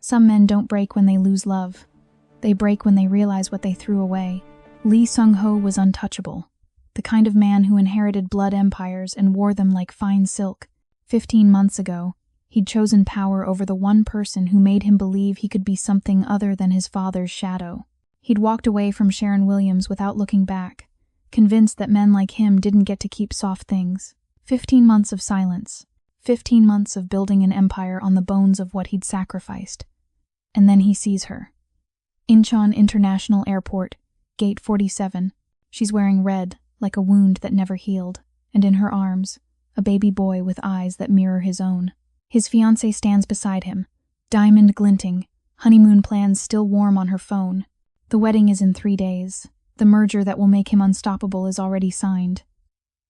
Some men don't break when they lose love. They break when they realize what they threw away. Lee Sung-ho was untouchable, the kind of man who inherited blood empires and wore them like fine silk. 15 months ago, he'd chosen power over the one person who made him believe he could be something other than his father's shadow. He'd walked away from Sharon Williams without looking back, convinced that men like him didn't get to keep soft things. 15 months of silence. 15 months of building an empire on the bones of what he'd sacrificed. And then he sees her. Incheon International Airport, Gate 47. She's wearing red, like a wound that never healed, and in her arms, a baby boy with eyes that mirror his own. His fiancée stands beside him, diamond glinting, honeymoon plans still warm on her phone. The wedding is in 3 days. The merger that will make him unstoppable is already signed.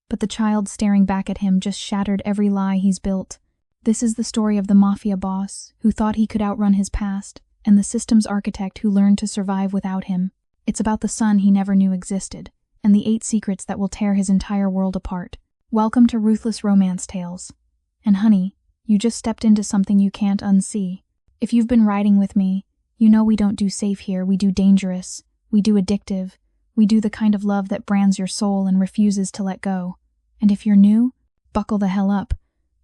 But the child staring back at him just shattered every lie he's built. This is the story of the Mafia boss who thought he could outrun his past, and the systems architect who learned to survive without him. It's about the son he never knew existed, and the 8 secrets that will tear his entire world apart. Welcome to Ruthless Romance Tales. And honey, you just stepped into something you can't unsee. If you've been riding with me, you know we don't do safe here, we do dangerous, we do addictive, we do the kind of love that brands your soul and refuses to let go. And if you're new, buckle the hell up,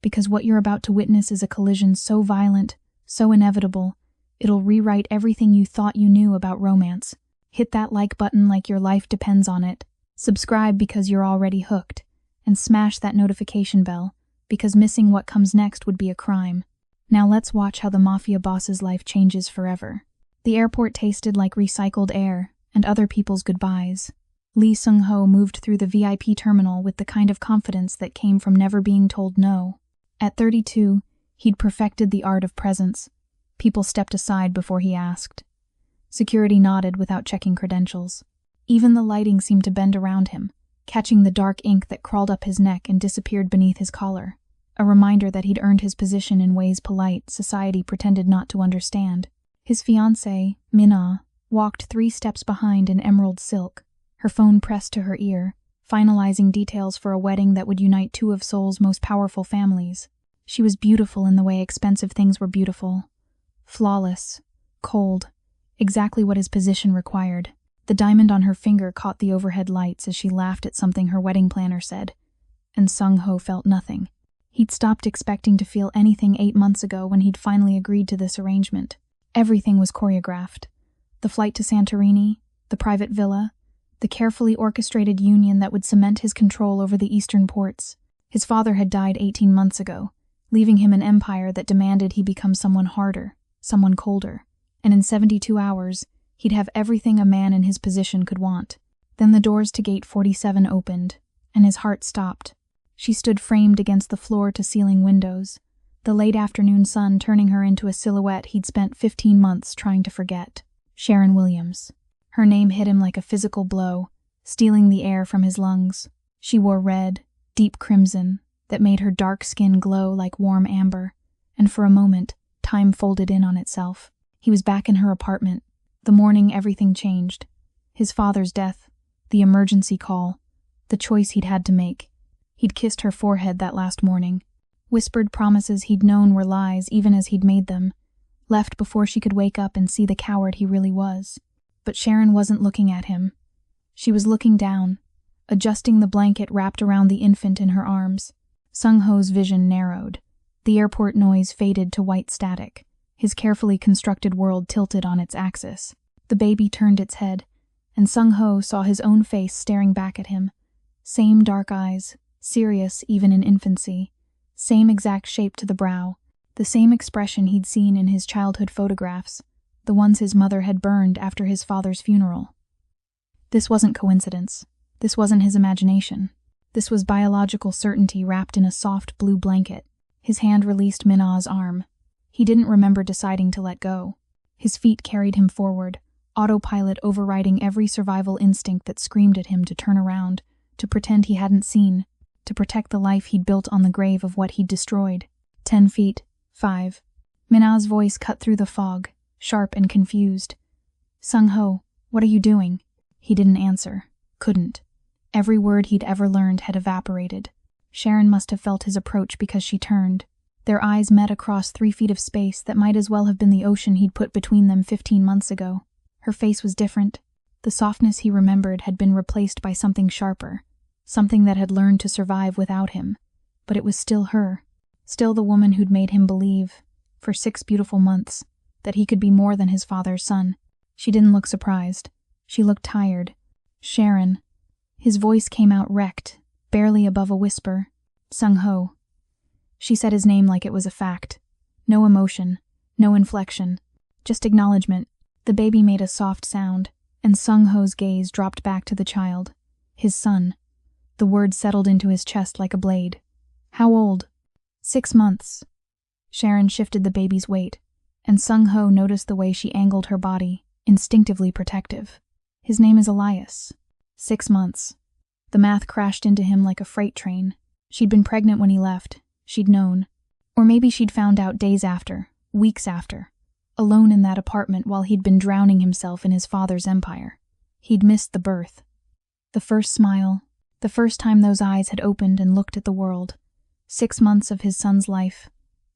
because what you're about to witness is a collision so violent, so inevitable, it'll rewrite everything you thought you knew about romance. Hit that like button like your life depends on it. Subscribe because you're already hooked. And smash that notification bell, because missing what comes next would be a crime. Now let's watch how the Mafia boss's life changes forever. The airport tasted like recycled air and other people's goodbyes. Lee Sung-ho moved through the VIP terminal with the kind of confidence that came from never being told no. At 32, he'd perfected the art of presence. People stepped aside before he asked. Security nodded without checking credentials. Even the lighting seemed to bend around him, catching the dark ink that crawled up his neck and disappeared beneath his collar. A reminder that he'd earned his position in ways polite society pretended not to understand. His fiancée, Min-ah, walked 3 steps behind in emerald silk, her phone pressed to her ear, finalizing details for a wedding that would unite 2 of Seoul's most powerful families. She was beautiful in the way expensive things were beautiful. Flawless, cold, exactly what his position required. The diamond on her finger caught the overhead lights as she laughed at something her wedding planner said, and Sung-ho felt nothing. He'd stopped expecting to feel anything 8 months ago when he'd finally agreed to this arrangement. Everything was choreographed. The flight to Santorini, the private villa, the carefully orchestrated union that would cement his control over the eastern ports. His father had died 18 months ago, leaving him an empire that demanded he become someone harder, someone colder. And in 72 hours, he'd have everything a man in his position could want. Then the doors to Gate 47 opened, and his heart stopped. She stood framed against the floor-to-ceiling windows, the late afternoon sun turning her into a silhouette he'd spent 15 months trying to forget. Sharon Williams. Her name hit him like a physical blow, stealing the air from his lungs. She wore red, deep crimson, that made her dark skin glow like warm amber, and for a moment, time folded in on itself. He was back in her apartment. The morning everything changed. His father's death, the emergency call, the choice he'd had to make. He'd kissed her forehead that last morning, whispered promises he'd known were lies even as he'd made them, left before she could wake up and see the coward he really was. But Sharon wasn't looking at him. She was looking down, adjusting the blanket wrapped around the infant in her arms. Sung-ho's vision narrowed. The airport noise faded to white static. His carefully constructed world tilted on its axis. The baby turned its head, and Sung-ho saw his own face staring back at him. Same dark eyes, serious even in infancy. Same exact shape to the brow. The same expression he'd seen in his childhood photographs, the ones his mother had burned after his father's funeral. This wasn't coincidence. This wasn't his imagination. This was biological certainty wrapped in a soft blue blanket. His hand released Min-ah's arm. He didn't remember deciding to let go. His feet carried him forward, autopilot overriding every survival instinct that screamed at him to turn around, to pretend he hadn't seen, to protect the life he'd built on the grave of what he'd destroyed. 10 feet. 5. Min-ah's voice cut through the fog, sharp and confused. Sung-ho, what are you doing? He didn't answer. Couldn't. Every word he'd ever learned had evaporated. Sharon must have felt his approach because she turned. Their eyes met across 3 feet of space that might as well have been the ocean he'd put between them 15 months ago. Her face was different. The softness he remembered had been replaced by something sharper, something that had learned to survive without him. But it was still her, still the woman who'd made him believe, for 6 beautiful months, that he could be more than his father's son. She didn't look surprised. She looked tired. Sharon. His voice came out wrecked, barely above a whisper. Sung-ho. She said his name like it was a fact. No emotion, no inflection, just acknowledgement. The baby made a soft sound, and Sung-ho's gaze dropped back to the child. His son. The word settled into his chest like a blade. How old? 6 months. Sharon shifted the baby's weight, and Sung-ho noticed the way she angled her body, instinctively protective. His name is Elias. 6 months. The math crashed into him like a freight train. She'd been pregnant when he left. She'd known. Or maybe she'd found out days after, weeks after, alone in that apartment while he'd been drowning himself in his father's empire. He'd missed the birth. The first smile, the first time those eyes had opened and looked at the world. 6 months of his son's life.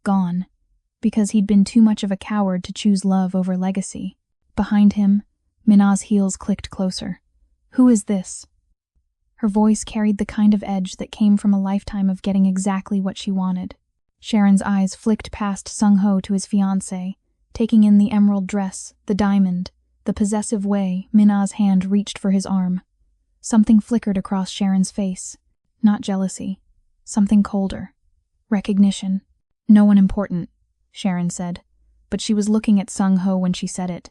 Gone. Because he'd been too much of a coward to choose love over legacy. Behind him, Minna's heels clicked closer. Who is this? Her voice carried the kind of edge that came from a lifetime of getting exactly what she wanted. Sharon's eyes flicked past Sung-ho to his fiancée, taking in the emerald dress, the diamond, the possessive way Minna's hand reached for his arm. Something flickered across Sharon's face. Not jealousy. Something colder. Recognition. No one important, Sharon said, but she was looking at Sung-ho when she said it.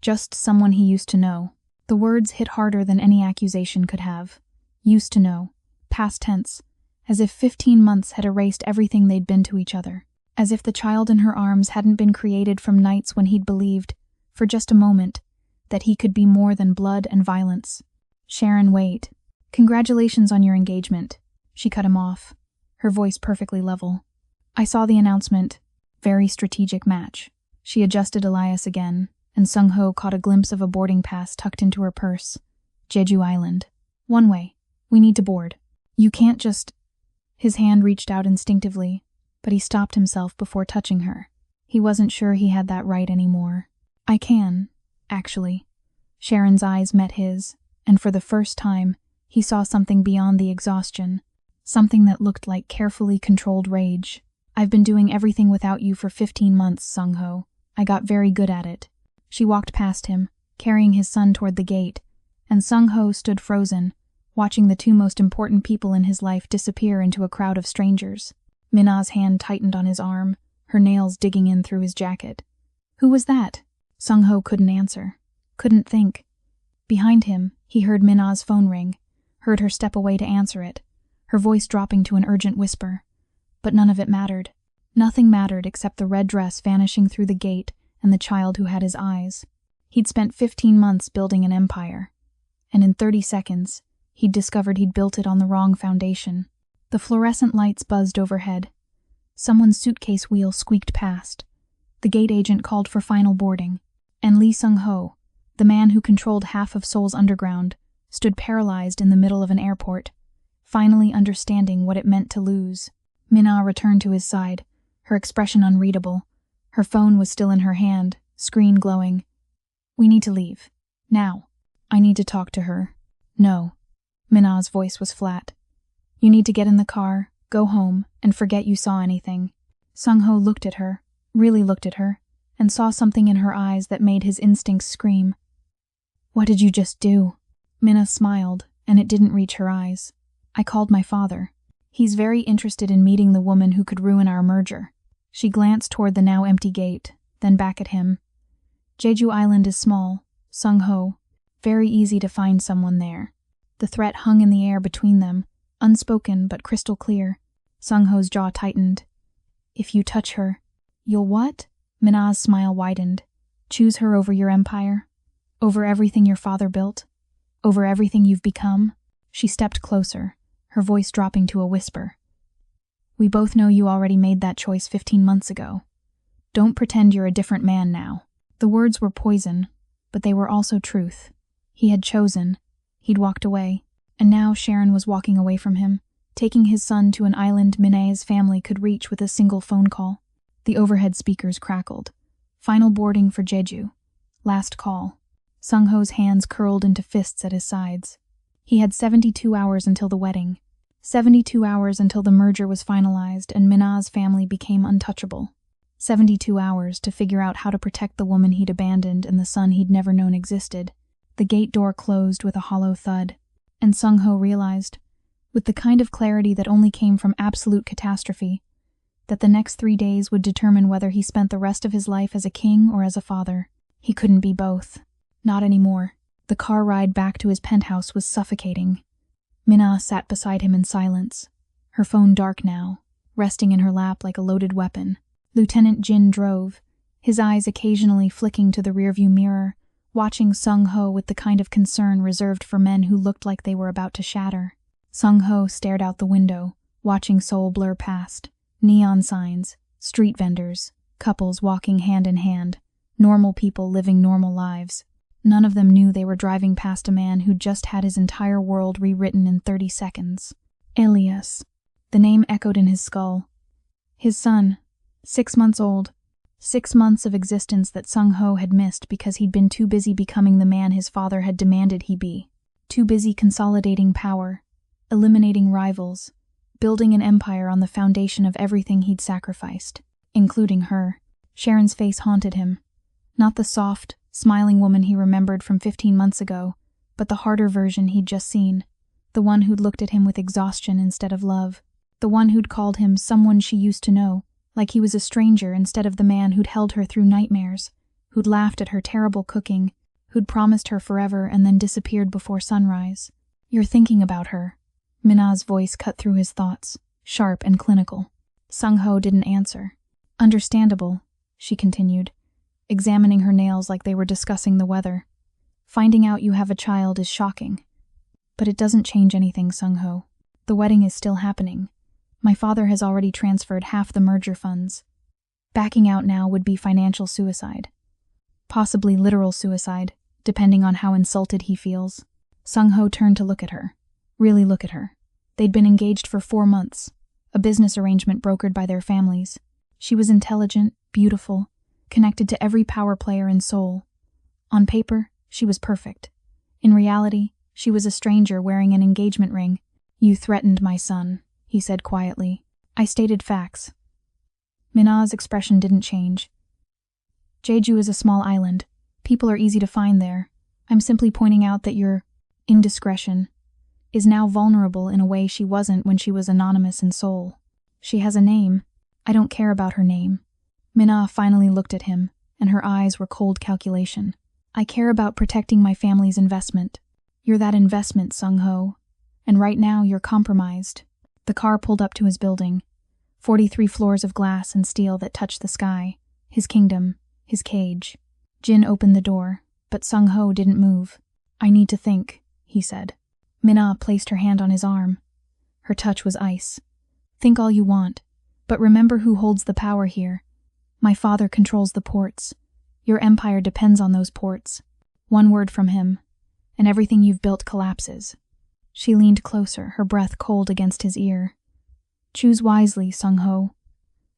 Just someone he used to know. The words hit harder than any accusation could have. Used to know. Past tense. As if 15 months had erased everything they'd been to each other. As if the child in her arms hadn't been created from nights when he'd believed, for just a moment, that he could be more than blood and violence. Sharon, wait. Congratulations on your engagement. She cut him off, her voice perfectly level. I saw the announcement. Very strategic match. She adjusted Elias again, and Sung-ho caught a glimpse of a boarding pass tucked into her purse. Jeju Island. One way. We need to board. You can't just... His hand reached out instinctively, but he stopped himself before touching her. He wasn't sure he had that right anymore. I can, actually. Sharon's eyes met his, and for the first time, he saw something beyond the exhaustion. Something that looked like carefully controlled rage. I've been doing everything without you for 15 months, Sung-ho. I got very good at it. She walked past him, carrying his son toward the gate, and Sung-ho stood frozen, watching the 2 most important people in his life disappear into a crowd of strangers. Minna's hand tightened on his arm, her nails digging in through his jacket. Who was that? Sung-ho couldn't answer, couldn't think. Behind him, he heard Minna's phone ring, heard her step away to answer it, her voice dropping to an urgent whisper. But none of it mattered. Nothing mattered except the red dress vanishing through the gate and the child who had his eyes. He'd spent 15 months building an empire, and in 30 seconds, he'd discovered he'd built it on the wrong foundation. The fluorescent lights buzzed overhead. Someone's suitcase wheel squeaked past. The gate agent called for final boarding, and Lee Sung-ho, the man who controlled half of Seoul's underground, stood paralyzed in the middle of an airport, finally understanding what it meant to lose. Minna returned to his side, her expression unreadable. Her phone was still in her hand, screen glowing. We need to leave. Now. I need to talk to her. No. Minna's voice was flat. You need to get in the car, go home, and forget you saw anything. Sung-ho looked at her, really looked at her, and saw something in her eyes that made his instincts scream. What did you just do? Minna smiled, and it didn't reach her eyes. I called my father. He's very interested in meeting the woman who could ruin our merger. She glanced toward the now empty gate, then back at him. Jeju Island is small, Sung-ho. Very easy to find someone there. The threat hung in the air between them, unspoken but crystal clear. Sung-ho's jaw tightened. If you touch her, you'll what? Minna's smile widened. Choose her over your empire? Over everything your father built? Over everything you've become? She stepped closer, her voice dropping to a whisper. We both know you already made that choice 15 months ago. Don't pretend you're a different man now. The words were poison, but they were also truth. He had chosen. He'd walked away, and now Sharon was walking away from him, taking his son to an island Mina's family could reach with a single phone call. The overhead speakers crackled. Final boarding for Jeju. Last call. Sung-ho's hands curled into fists at his sides. He had 72 hours until the wedding. 72 hours until the merger was finalized and Mina's family became untouchable. 72 hours to figure out how to protect the woman he'd abandoned and the son he'd never known existed. The gate door closed with a hollow thud, and Sung-ho realized, with the kind of clarity that only came from absolute catastrophe, that the next 3 days would determine whether he spent the rest of his life as a king or as a father. He couldn't be both. Not anymore. The car ride back to his penthouse was suffocating. Mina sat beside him in silence, her phone dark now, resting in her lap like a loaded weapon. Lieutenant Jin drove, his eyes occasionally flicking to the rearview mirror, watching Sung-ho with the kind of concern reserved for men who looked like they were about to shatter. Sung-ho stared out the window, watching Seoul blur past. Neon signs, street vendors, couples walking hand in hand, normal people living normal lives. None of them knew they were driving past a man who'd just had his entire world rewritten in 30 seconds. Elias. The name echoed in his skull. His son, 6 months old. 6 months of existence that Sung-ho had missed because he'd been too busy becoming the man his father had demanded he be. Too busy consolidating power, eliminating rivals, building an empire on the foundation of everything he'd sacrificed, including her. Sharon's face haunted him. Not the soft, smiling woman he remembered from 15 months ago, but the harder version he'd just seen. The one who'd looked at him with exhaustion instead of love. The one who'd called him someone she used to know, like he was a stranger instead of the man who'd held her through nightmares, who'd laughed at her terrible cooking, who'd promised her forever and then disappeared before sunrise. You're thinking about her. Mina's voice cut through his thoughts, sharp and clinical. Sung-ho didn't answer. Understandable, she continued, examining her nails like they were discussing the weather. Finding out you have a child is shocking. But it doesn't change anything, Sung-ho. The wedding is still happening. My father has already transferred half the merger funds. Backing out now would be financial suicide. Possibly literal suicide, depending on how insulted he feels. Sung-ho turned to look at her. Really look at her. They'd been engaged for 4 months, a business arrangement brokered by their families. She was intelligent, beautiful, connected to every power player in Seoul. On paper, she was perfect. In reality, she was a stranger wearing an engagement ring. You threatened my son, he said quietly. I stated facts. Mina's expression didn't change. Jeju is a small island. People are easy to find there. I'm simply pointing out that your indiscretion is now vulnerable in a way she wasn't when she was anonymous in Seoul. She has a name. I don't care about her name. Mina finally looked at him, and her eyes were cold calculation. I care about protecting my family's investment. You're that investment, Sung-ho. And right now you're compromised. The car pulled up to his building. 43 floors of glass and steel that touched the sky. His kingdom. His cage. Jin opened the door, but Sung-ho didn't move. I need to think, he said. Mina placed her hand on his arm. Her touch was ice. Think all you want, but remember who holds the power here. My father controls the ports. Your empire depends on those ports. One word from him, and everything you've built collapses. She leaned closer, her breath cold against his ear. Choose wisely, Sung-ho.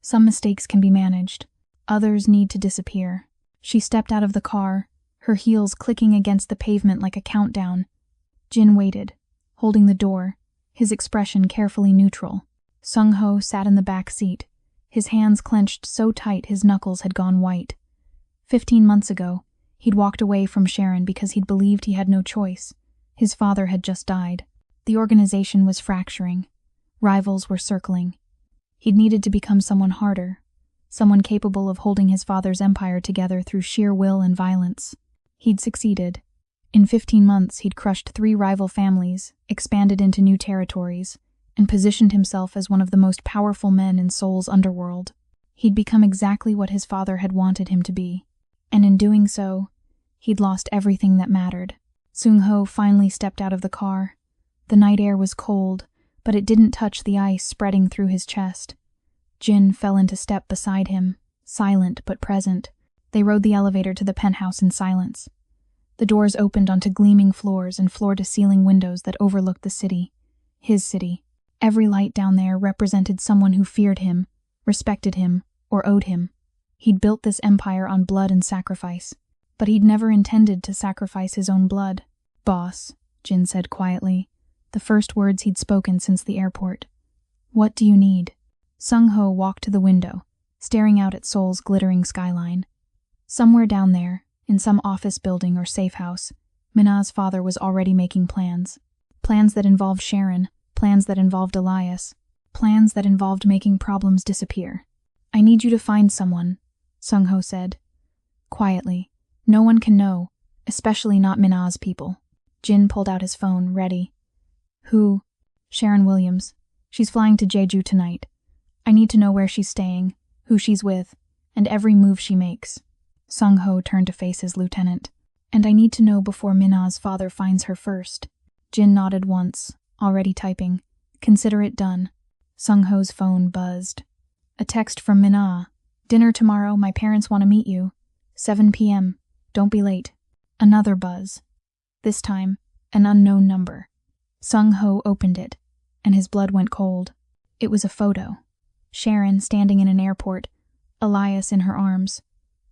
Some mistakes can be managed. Others need to disappear. She stepped out of the car, her heels clicking against the pavement like a countdown. Jin waited, holding the door, his expression carefully neutral. Sung-ho sat in the back seat, his hands clenched so tight his knuckles had gone white. 15 months ago, he'd walked away from Sharon because he'd believed he had no choice. His father had just died. The organization was fracturing. Rivals were circling. He'd needed to become someone harder, someone capable of holding his father's empire together through sheer will and violence. He'd succeeded. In 15 months, he'd crushed 3 rival families, expanded into new territories, and positioned himself as one of the most powerful men in Seoul's underworld. He'd become exactly what his father had wanted him to be. And in doing so, he'd lost everything that mattered. Sung-ho finally stepped out of the car. The night air was cold, but it didn't touch the ice spreading through his chest. Jin fell into step beside him, silent but present. They rode the elevator to the penthouse in silence. The doors opened onto gleaming floors and floor-to-ceiling windows that overlooked the city. His city. Every light down there represented someone who feared him, respected him, or owed him. He'd built this empire on blood and sacrifice, but he'd never intended to sacrifice his own blood. "Boss," Jin said quietly, the first words he'd spoken since the airport. "What do you need?" Sung-ho walked to the window, staring out at Seoul's glittering skyline. Somewhere down there, in some office building or safe house, Minna's father was already making plans. Plans that involved Sharon, plans that involved Elias, plans that involved making problems disappear. "I need you to find someone," Sung-ho said. Quietly. "No one can know, especially not Minna's people." Jin pulled out his phone, ready. "Who?" "Sharon Williams. She's flying to Jeju tonight. I need to know where she's staying, who she's with, and every move she makes." Sung-ho turned to face his lieutenant. "And I need to know before Minna's father finds her first." Jin nodded once, already typing. "Consider it done." Sung-ho's phone buzzed. A text from Minna. "Dinner tomorrow, my parents want to meet you. 7 p.m. Don't be late." Another buzz. This time, an unknown number. Sung-ho opened it, and his blood went cold. It was a photo. Sharon standing in an airport, Elias in her arms.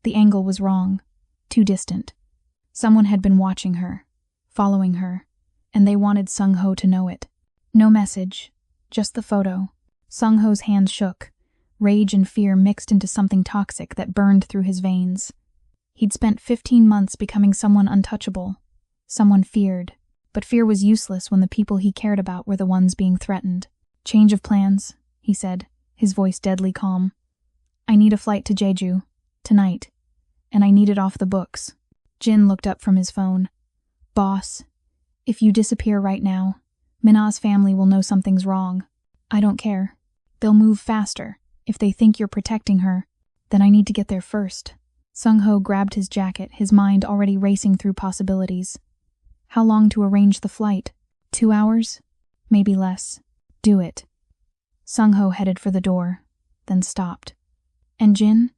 The angle was wrong, too distant. Someone had been watching her, following her, and they wanted Sung-ho to know it. No message, just the photo. Sung-ho's hands shook. Rage and fear mixed into something toxic that burned through his veins. He'd spent 15 months becoming someone untouchable, someone feared, but fear was useless when the people he cared about were the ones being threatened. "Change of plans," he said, his voice deadly calm. "I need a flight to Jeju, tonight, and I need it off the books." Jin looked up from his phone. "Boss, if you disappear right now, Minna's family will know something's wrong. I don't care. They'll move faster. If they think you're protecting her, then I need to get there first." Sung-ho grabbed his jacket, his mind already racing through possibilities. How long to arrange the flight? 2 hours? Maybe less. Do it. Sung-ho headed for the door, then stopped. "And Jin?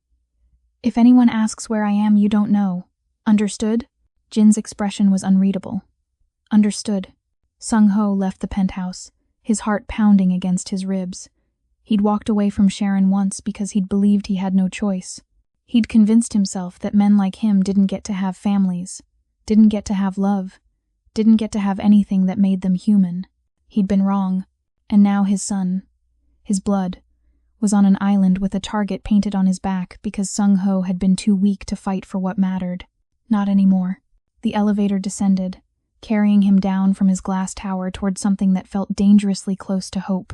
If anyone asks where I am, you don't know. Understood?" Jin's expression was unreadable. "Understood." Sung-ho left the penthouse, his heart pounding against his ribs. He'd walked away from Sharon once because he'd believed he had no choice. He'd convinced himself that men like him didn't get to have families, didn't get to have love, didn't get to have anything that made them human. He'd been wrong, and now his son, his blood, was on an island with a target painted on his back because Sung-ho had been too weak to fight for what mattered. Not anymore. The elevator descended, carrying him down from his glass tower toward something that felt dangerously close to hope,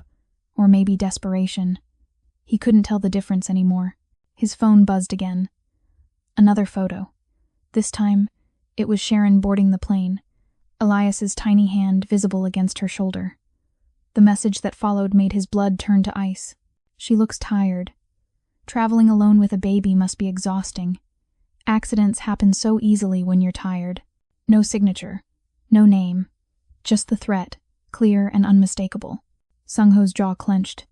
or maybe desperation. He couldn't tell the difference anymore. His phone buzzed again. Another photo. This time, it was Sharon boarding the plane, Elias's tiny hand visible against her shoulder. The message that followed made his blood turn to ice. "She looks tired. Traveling alone with a baby must be exhausting. Accidents happen so easily when you're tired. No signature, no name, just the threat, clear and unmistakable." Sung-ho's jaw clenched.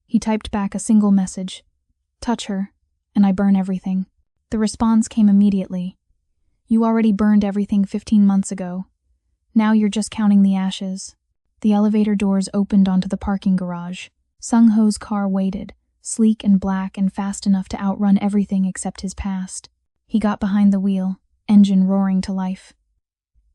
He typed back a single message. "Touch her, and I burn everything." The response came immediately. "You already burned everything 15 months ago. Now you're just counting the ashes." The elevator doors opened onto the parking garage. Sung-ho's car waited, sleek and black and fast enough to outrun everything except his past. He got behind the wheel, engine roaring to life.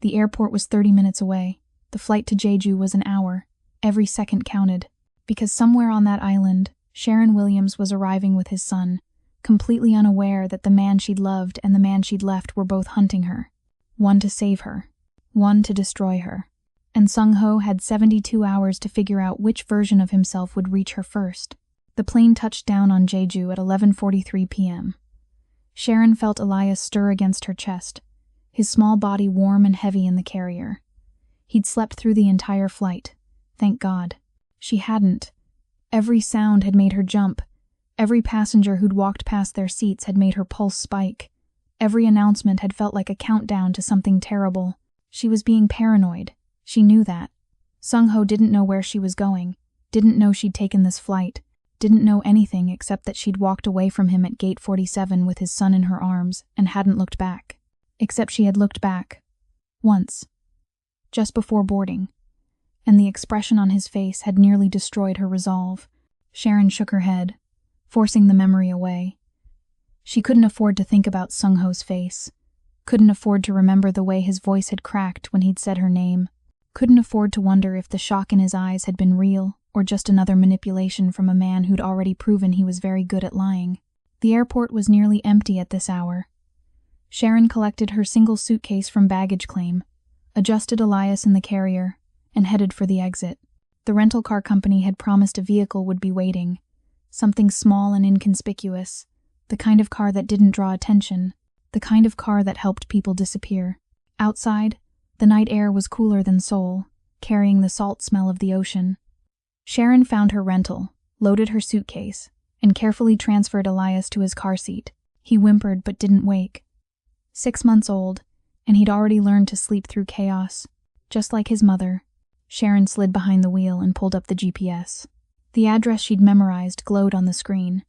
The airport was 30 minutes away. The flight to Jeju was an hour. Every second counted. Because somewhere on that island, Sharon Williams was arriving with his son, completely unaware that the man she'd loved and the man she'd left were both hunting her. One to save her, one to destroy her. And Sung-ho had 72 hours to figure out which version of himself would reach her first. The plane touched down on Jeju at 11:43 p.m. Sharon felt Elias stir against her chest, his small body warm and heavy in the carrier. He'd slept through the entire flight. Thank God. She hadn't. Every sound had made her jump. Every passenger who'd walked past their seats had made her pulse spike. Every announcement had felt like a countdown to something terrible. She was being paranoid. She knew that. Sung-ho didn't know where she was going, didn't know she'd taken this flight, didn't know anything except that she'd walked away from him at gate 47 with his son in her arms and hadn't looked back. Except she had looked back. Once. Just before boarding. and the expression on his face had nearly destroyed her resolve. Sharon shook her head, forcing the memory away. She couldn't afford to think about Sung-ho's face, couldn't afford to remember the way his voice had cracked when he'd said her name, couldn't afford to wonder if the shock in his eyes had been real or just another manipulation from a man who'd already proven he was very good at lying. The airport was nearly empty at this hour. Sharon collected her single suitcase from baggage claim, adjusted Elias in the carrier, and headed for the exit. The rental car company had promised a vehicle would be waiting, something small and inconspicuous, the kind of car that didn't draw attention, the kind of car that helped people disappear. Outside, the night air was cooler than Seoul, carrying the salt smell of the ocean. Sharon found her rental, loaded her suitcase, and carefully transferred Elias to his car seat. He whimpered but didn't wake. 6 months old, and he'd already learned to sleep through chaos. Just like his mother, Sharon slid behind the wheel and pulled up the GPS. The address she'd memorized glowed on the screen.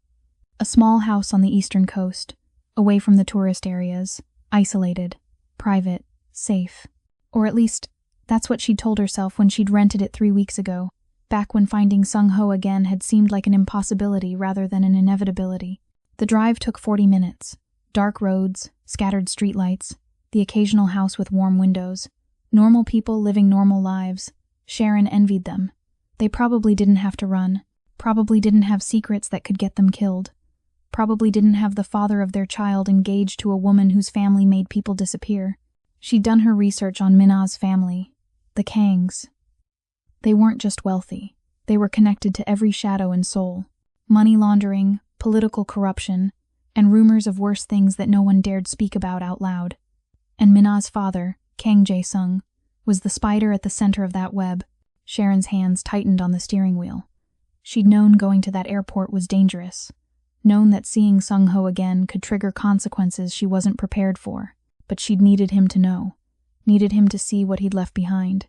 A small house on the eastern coast, away from the tourist areas, isolated, private, safe. Or at least, that's what she'd told herself when she'd rented it 3 weeks ago, back when finding Sung-ho again had seemed like an impossibility rather than an inevitability. The drive took 40 minutes. Dark roads, scattered streetlights, the occasional house with warm windows. Normal people living normal lives. Sharon envied them. They probably didn't have to run, probably didn't have secrets that could get them killed, probably didn't have the father of their child engaged to a woman whose family made people disappear. She'd done her research on Minna's family, the Kangs. They weren't just wealthy. They were connected to every shadow in Seoul. Money laundering, political corruption, and rumors of worse things that no one dared speak about out loud. And Minna's father, Kang Jae-sung, was the spider at the center of that web. Sharon's hands tightened on the steering wheel. She'd known going to that airport was dangerous, known that seeing Sung-ho again could trigger consequences she wasn't prepared for, but she'd needed him to know, needed him to see what he'd left behind,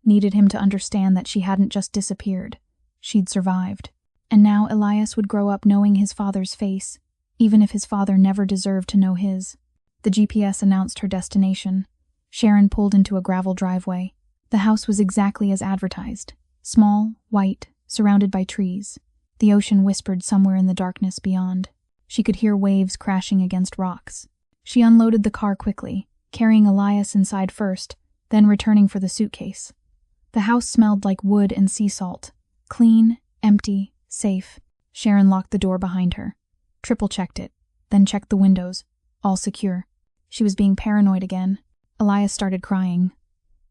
needed him to understand that she hadn't just disappeared, she'd survived. And now Elias would grow up knowing his father's face, even if his father never deserved to know his. The GPS announced her destination. Sharon pulled into a gravel driveway. The house was exactly as advertised. Small, white, surrounded by trees. The ocean whispered somewhere in the darkness beyond. She could hear waves crashing against rocks. She unloaded the car quickly, carrying Elias inside first, then returning for the suitcase. The house smelled like wood and sea salt. Clean, empty, safe. Sharon locked the door behind her. Triple-checked it, then checked the windows. All secure. She was being paranoid again. Elias started crying.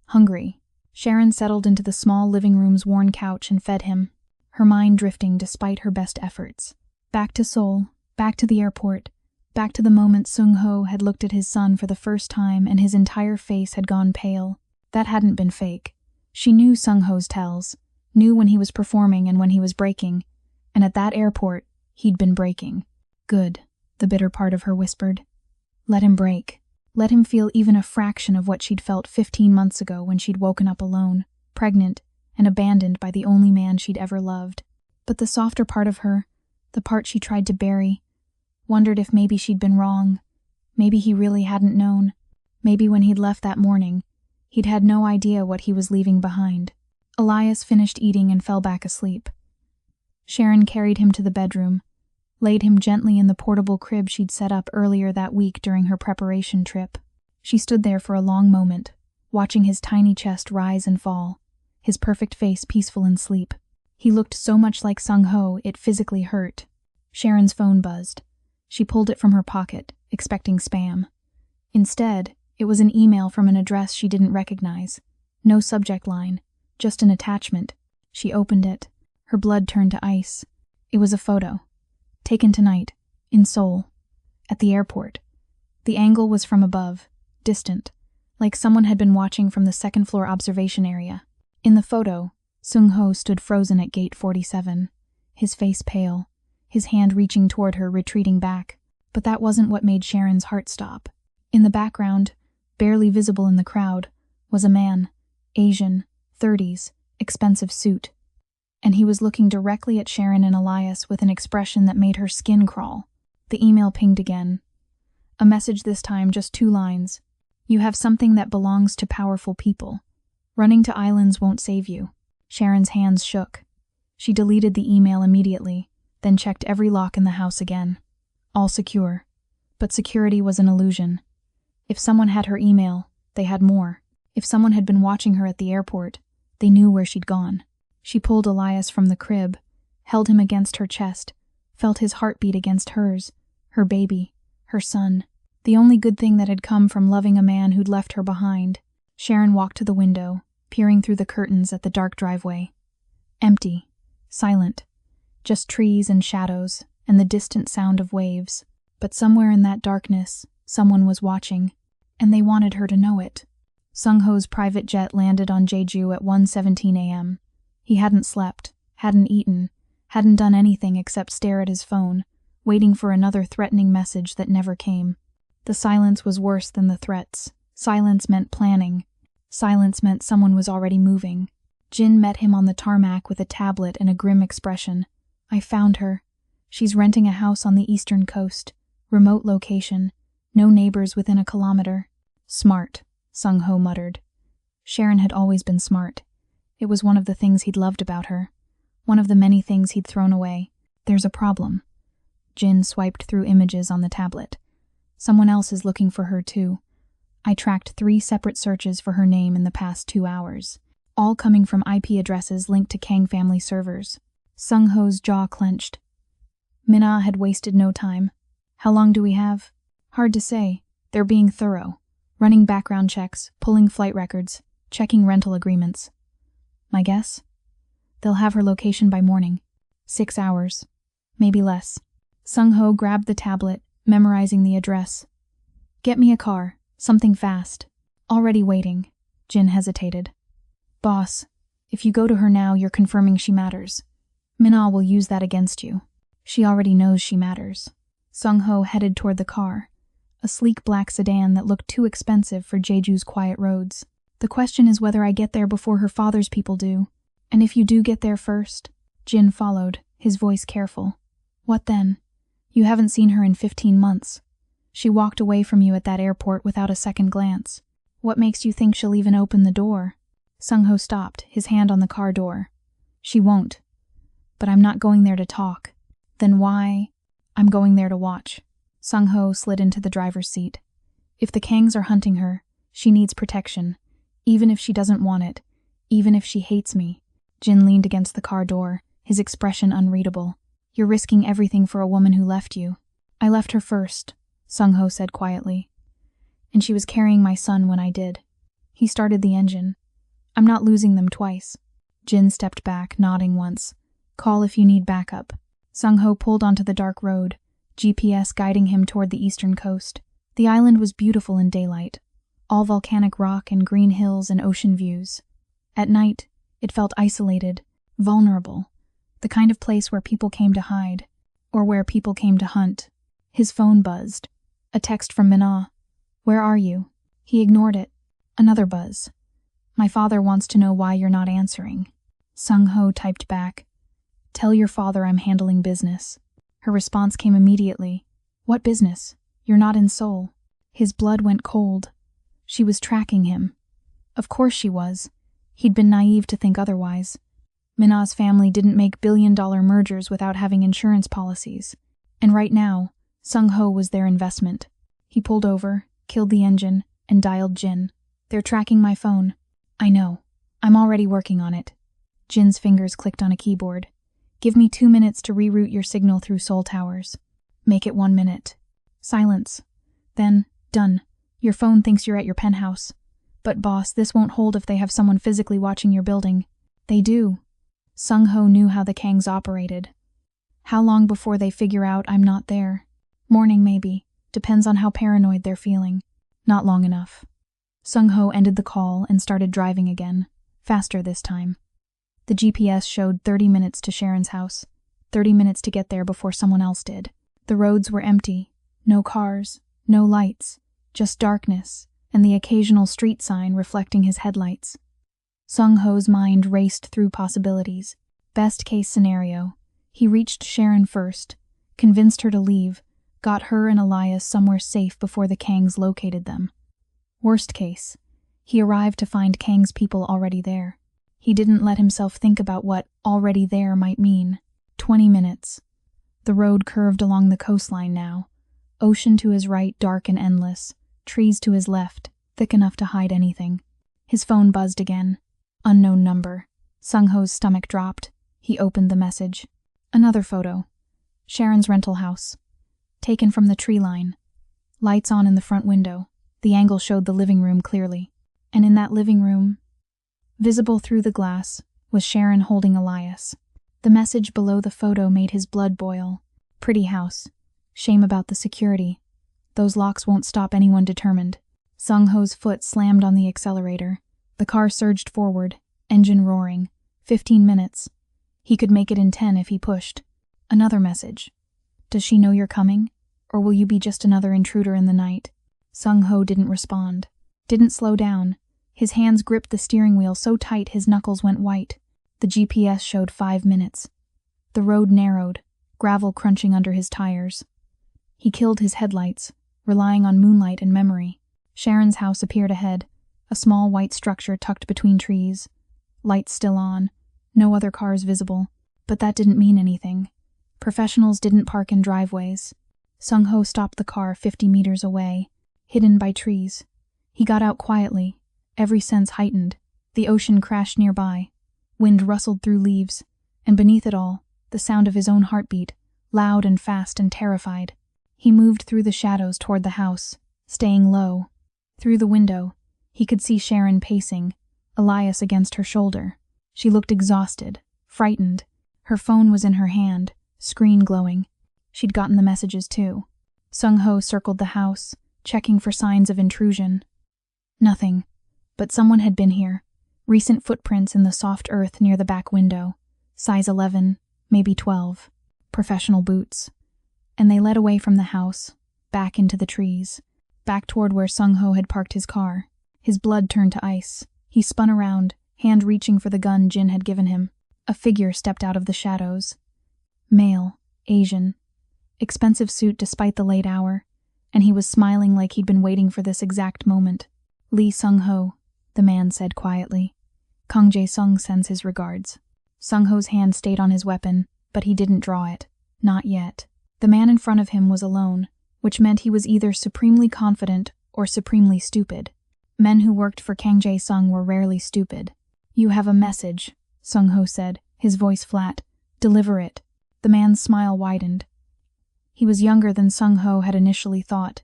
Hungry. Sharon settled into the small living room's worn couch and fed him, her mind drifting despite her best efforts. Back to Seoul, back to the airport, back to the moment Sung-ho had looked at his son for the first time and his entire face had gone pale. That hadn't been fake. She knew Sung-ho's tells, knew when he was performing and when he was breaking, and at that airport, he'd been breaking. Good, the bitter part of her whispered. Let him break. Let him feel even a fraction of what she'd felt 15 months ago when she'd woken up alone, pregnant, and abandoned by the only man she'd ever loved. But the softer part of her, the part she tried to bury, wondered if maybe she'd been wrong. Maybe he really hadn't known. Maybe when he'd left that morning, he'd had no idea what he was leaving behind. Elias finished eating and fell back asleep. Sharon carried him to the bedroom, laid him gently in the portable crib she'd set up earlier that week during her preparation trip. She stood there for a long moment, watching his tiny chest rise and fall, his perfect face peaceful in sleep. He looked so much like Sung-ho, it physically hurt. Sharon's phone buzzed. She pulled it from her pocket, expecting spam. Instead, it was an email from an address she didn't recognize. No subject line, just an attachment. She opened it. Her blood turned to ice. It was a photo. Taken tonight, in Seoul, at the airport. The angle was from above, distant, like someone had been watching from the second-floor observation area. In the photo, Sung-ho stood frozen at gate 47, his face pale, his hand reaching toward her, retreating back. But that wasn't what made Sharon's heart stop. In the background, barely visible in the crowd, was a man, Asian, 30s, expensive suit. And he was looking directly at Sharon and Elias with an expression that made her skin crawl. The email pinged again. A message this time, just 2 lines. You have something that belongs to powerful people. Running to islands won't save you. Sharon's hands shook. She deleted the email immediately, then checked every lock in the house again. All secure. But security was an illusion. If someone had her email, they had more. If someone had been watching her at the airport, they knew where she'd gone. She pulled Elias from the crib, held him against her chest, felt his heartbeat against hers, her baby, her son. The only good thing that had come from loving a man who'd left her behind. Sharon walked to the window, peering through the curtains at the dark driveway. Empty. Silent. Just trees and shadows, and the distant sound of waves. But somewhere in that darkness, someone was watching, and they wanted her to know it. Sung-ho's private jet landed on Jeju at 1:17 a.m. He hadn't slept, hadn't eaten, hadn't done anything except stare at his phone, waiting for another threatening message that never came. The silence was worse than the threats. Silence meant planning. Silence meant someone was already moving. Jin met him on the tarmac with a tablet and a grim expression. I found her. She's renting a house on the eastern coast. Remote location. No neighbors within a kilometer. Smart, Sung-ho muttered. Sharon had always been smart. It was one of the things he'd loved about her. One of the many things he'd thrown away. There's a problem. Jin swiped through images on the tablet. Someone else is looking for her too. I tracked 3 separate searches for her name in the past 2 hours, all coming from IP addresses linked to Kang family servers. Sung-ho's jaw clenched. Minna had wasted no time. How long do we have? Hard to say. They're being thorough. Running background checks, pulling flight records, checking rental agreements. My guess? They'll have her location by morning. 6 hours. Maybe less. Sung-ho grabbed the tablet, memorizing the address. Get me a car. Something fast. Already waiting. Jin hesitated. Boss, if you go to her now, you're confirming she matters. Minna will use that against you. She already knows she matters. Sung-ho headed toward the car, a sleek black sedan that looked too expensive for Jeju's quiet roads. The question is whether I get there before her father's people do. And if you do get there first? Jin followed, his voice careful. What then? You haven't seen her in 15 months. She walked away from you at that airport without a second glance. What makes you think she'll even open the door? Sung-ho stopped, his hand on the car door. She won't. But I'm not going there to talk. Then why? I'm going there to watch. Sung-ho slid into the driver's seat. If the Kangs are hunting her, she needs protection. Even if she doesn't want it. Even if she hates me. Jin leaned against the car door, his expression unreadable. You're risking everything for a woman who left you. I left her first, Sung-ho said quietly. And she was carrying my son when I did. He started the engine. I'm not losing them twice. Jin stepped back, nodding once. Call if you need backup. Sung-ho pulled onto the dark road, GPS guiding him toward the eastern coast. The island was beautiful in daylight, all volcanic rock and green hills and ocean views. At night, it felt isolated, vulnerable, the kind of place where people came to hide, or where people came to hunt. His phone buzzed. A text from Minna. Where are you? He ignored it. Another buzz. My father wants to know why you're not answering. Sung-ho typed back. Tell your father I'm handling business. Her response came immediately. What business? You're not in Seoul. His blood went cold. She was tracking him. Of course she was. He'd been naive to think otherwise. Minna's family didn't make billion-dollar mergers without having insurance policies. And right now, Sung-ho was their investment. He pulled over, killed the engine, and dialed Jin. They're tracking my phone. I know. I'm already working on it. Jin's fingers clicked on a keyboard. Give me 2 minutes to reroute your signal through Seoul Towers. Make it 1 minute. Silence. Then, done. Your phone thinks you're at your penthouse. But boss, this won't hold if they have someone physically watching your building. They do. Sung-ho knew how the Kangs operated. How long before they figure out I'm not there? Morning maybe. Depends on how paranoid they're feeling. Not long enough. Sung-ho ended the call and started driving again. Faster this time. The GPS showed 30 minutes to Sharon's house. 30 minutes to get there before someone else did. The roads were empty. No cars. No lights. Just darkness, and the occasional street sign reflecting his headlights. Sung-ho's mind raced through possibilities. Best case scenario. He reached Sharon first, convinced her to leave, got her and Elias somewhere safe before the Kangs located them. Worst case. He arrived to find Kang's people already there. He didn't let himself think about what already there might mean. 20 minutes. The road curved along the coastline now. Ocean to his right, dark and endless. Trees to his left, thick enough to hide anything. His phone buzzed again. Unknown number. Sung-ho's stomach dropped. He opened the message. Another photo. Sharon's rental house. Taken from the tree line. Lights on in the front window. The angle showed the living room clearly. And in that living room, visible through the glass, was Sharon holding Elias. The message below the photo made his blood boil. Pretty house. Shame about the security. Those locks won't stop anyone determined. Sung-ho's foot slammed on the accelerator. The car surged forward, engine roaring. 15 minutes. He could make it in 10 if he pushed. Another message. Does she know you're coming? Or will you be just another intruder in the night? Sung-ho didn't respond. Didn't slow down. His hands gripped the steering wheel so tight his knuckles went white. The GPS showed 5 minutes. The road narrowed, gravel crunching under his tires. He killed his headlights, relying on moonlight and memory. Sharon's house appeared ahead, a small white structure tucked between trees. Lights still on, no other cars visible, but that didn't mean anything. Professionals didn't park in driveways. Sung-ho stopped the car 50 meters away, hidden by trees. He got out quietly, every sense heightened. The ocean crashed nearby. Wind rustled through leaves, and beneath it all, the sound of his own heartbeat, loud and fast and terrified. He moved through the shadows toward the house, staying low. Through the window, he could see Sharon pacing, Elias against her shoulder. She looked exhausted, frightened. Her phone was in her hand, screen glowing. She'd gotten the messages too. Sung-ho circled the house, checking for signs of intrusion. Nothing, but someone had been here. Recent footprints in the soft earth near the back window. Size 11, maybe 12. Professional boots. And they led away from the house, back into the trees, back toward where Sung-ho had parked his car. His blood turned to ice. He spun around, hand reaching for the gun Jin had given him. A figure stepped out of the shadows. Male, Asian. Expensive suit despite the late hour, and he was smiling like he'd been waiting for this exact moment. Lee Sung-ho, the man said quietly. Kang Jae-sung sends his regards. Sung-ho's hand stayed on his weapon, but he didn't draw it. Not yet. The man in front of him was alone, which meant he was either supremely confident or supremely stupid. Men who worked for Kang Jae-sung were rarely stupid. You have a message, Sung-ho said, his voice flat. Deliver it. The man's smile widened. He was younger than Sung-ho had initially thought.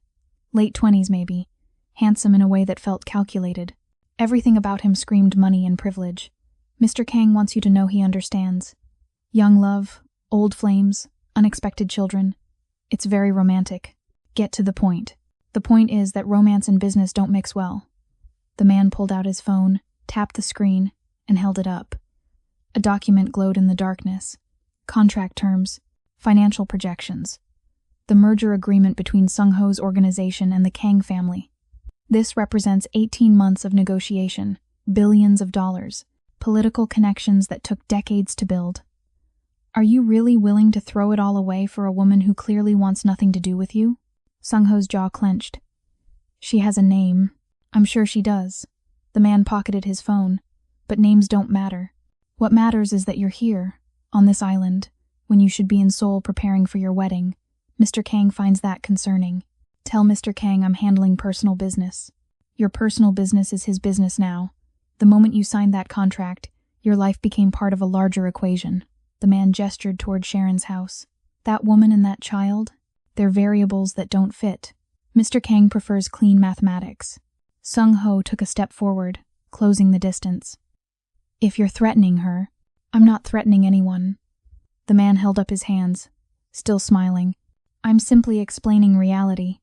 Late 20s maybe. Handsome in a way that felt calculated. Everything about him screamed money and privilege. Mr. Kang wants you to know he understands. Young love, old flames, unexpected children. It's very romantic. Get to the point. The point is that romance and business don't mix well. The man pulled out his phone, tapped the screen, and held it up. A document glowed in the darkness. Contract terms, financial projections. The merger agreement between Sung-ho's organization and the Kang family. This represents 18 months of negotiation, billions of dollars, political connections that took decades to build. Are you really willing to throw it all away for a woman who clearly wants nothing to do with you? Sung-ho's jaw clenched. She has a name. I'm sure she does. The man pocketed his phone. But names don't matter. What matters is that you're here, on this island, when you should be in Seoul preparing for your wedding. Mr. Kang finds that concerning. Tell Mr. Kang I'm handling personal business. Your personal business is his business now. The moment you signed that contract, your life became part of a larger equation. The man gestured toward Sharon's house. That woman and that child, they're variables that don't fit. Mr. Kang prefers clean mathematics. Sung-ho took a step forward, closing the distance. If you're threatening her, I'm not threatening anyone. The man held up his hands, still smiling. I'm simply explaining reality.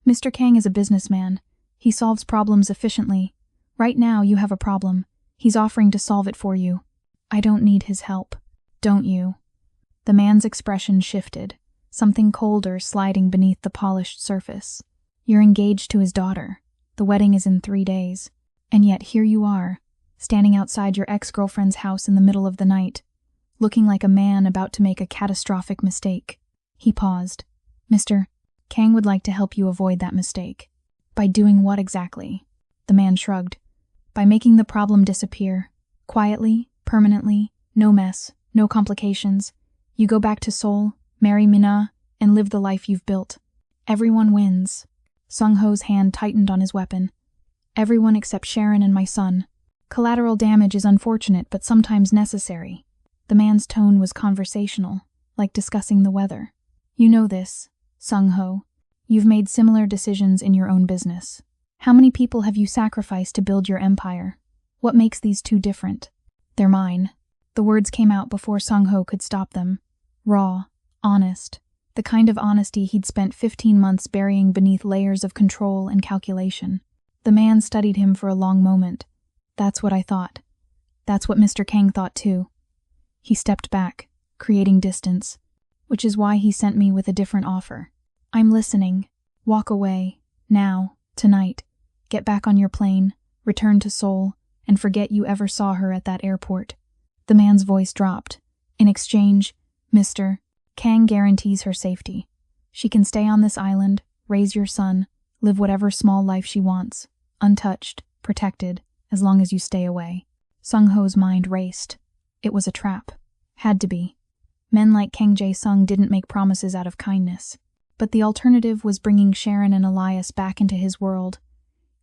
Mr. Kang is a businessman. He solves problems efficiently. Right now you have a problem. He's offering to solve it for you. I don't need his help. Don't you? The man's expression shifted, something colder sliding beneath the polished surface. You're engaged to his daughter. The wedding is in 3 days. And yet here you are, standing outside your ex-girlfriend's house in the middle of the night, looking like a man about to make a catastrophic mistake. He paused. Mr. Kang would like to help you avoid that mistake. By doing what exactly? The man shrugged. By making the problem disappear. Quietly, permanently, no mess, no complications. You go back to Seoul, marry Mina, and live the life you've built. Everyone wins. Sung-ho's hand tightened on his weapon. Everyone except Sharon and my son. Collateral damage is unfortunate but sometimes necessary. The man's tone was conversational, like discussing the weather. You know this, Sung-ho. You've made similar decisions in your own business. How many people have you sacrificed to build your empire? What makes these two different? They're mine. The words came out before Sung-ho could stop them. Raw, honest, the kind of honesty he'd spent 15 months burying beneath layers of control and calculation. The man studied him for a long moment. That's what I thought. That's what Mr. Kang thought too. He stepped back, creating distance, which is why he sent me with a different offer. I'm listening. Walk away. Now. Tonight. Get back on your plane. Return to Seoul. And forget you ever saw her at that airport. The man's voice dropped. In exchange, Mr. Kang guarantees her safety. She can stay on this island, raise your son, live whatever small life she wants, untouched, protected, as long as you stay away. Sung-ho's mind raced. It was a trap. Had to be. Men like Kang Jae-sung didn't make promises out of kindness. But the alternative was bringing Sharon and Elias back into his world,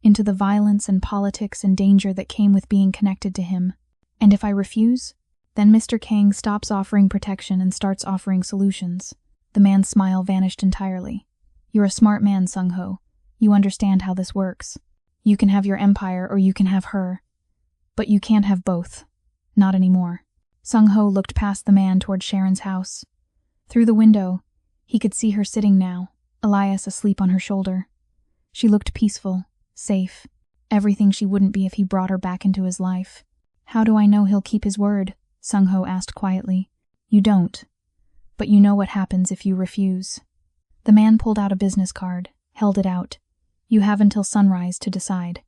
into the violence and politics and danger that came with being connected to him. And if I refuse, then Mr. Kang stops offering protection and starts offering solutions. The man's smile vanished entirely. You're a smart man, Sung-ho. You understand how this works. You can have your empire or you can have her. But you can't have both. Not anymore. Sung-ho looked past the man toward Sharon's house. Through the window, he could see her sitting now, Elias asleep on her shoulder. She looked peaceful, safe, everything she wouldn't be if he brought her back into his life. How do I know he'll keep his word? Sung-ho asked quietly. You don't. But you know what happens if you refuse. The man pulled out a business card, held it out. You have until sunrise to decide.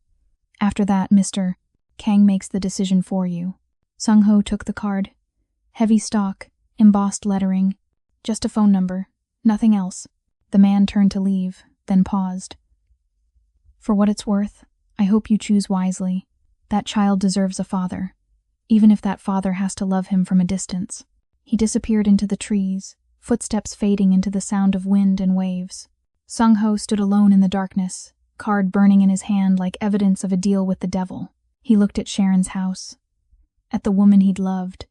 After that, Mr. Kang makes the decision for you. Sung-ho took the card. Heavy stock, embossed lettering. Just a phone number. Nothing else. The man turned to leave, then paused. For what it's worth, I hope you choose wisely. That child deserves a father, even if that father has to love him from a distance. He disappeared into the trees, footsteps fading into the sound of wind and waves. Sung-ho stood alone in the darkness, card burning in his hand like evidence of a deal with the devil. He looked at Sharon's house, at the woman he'd loved,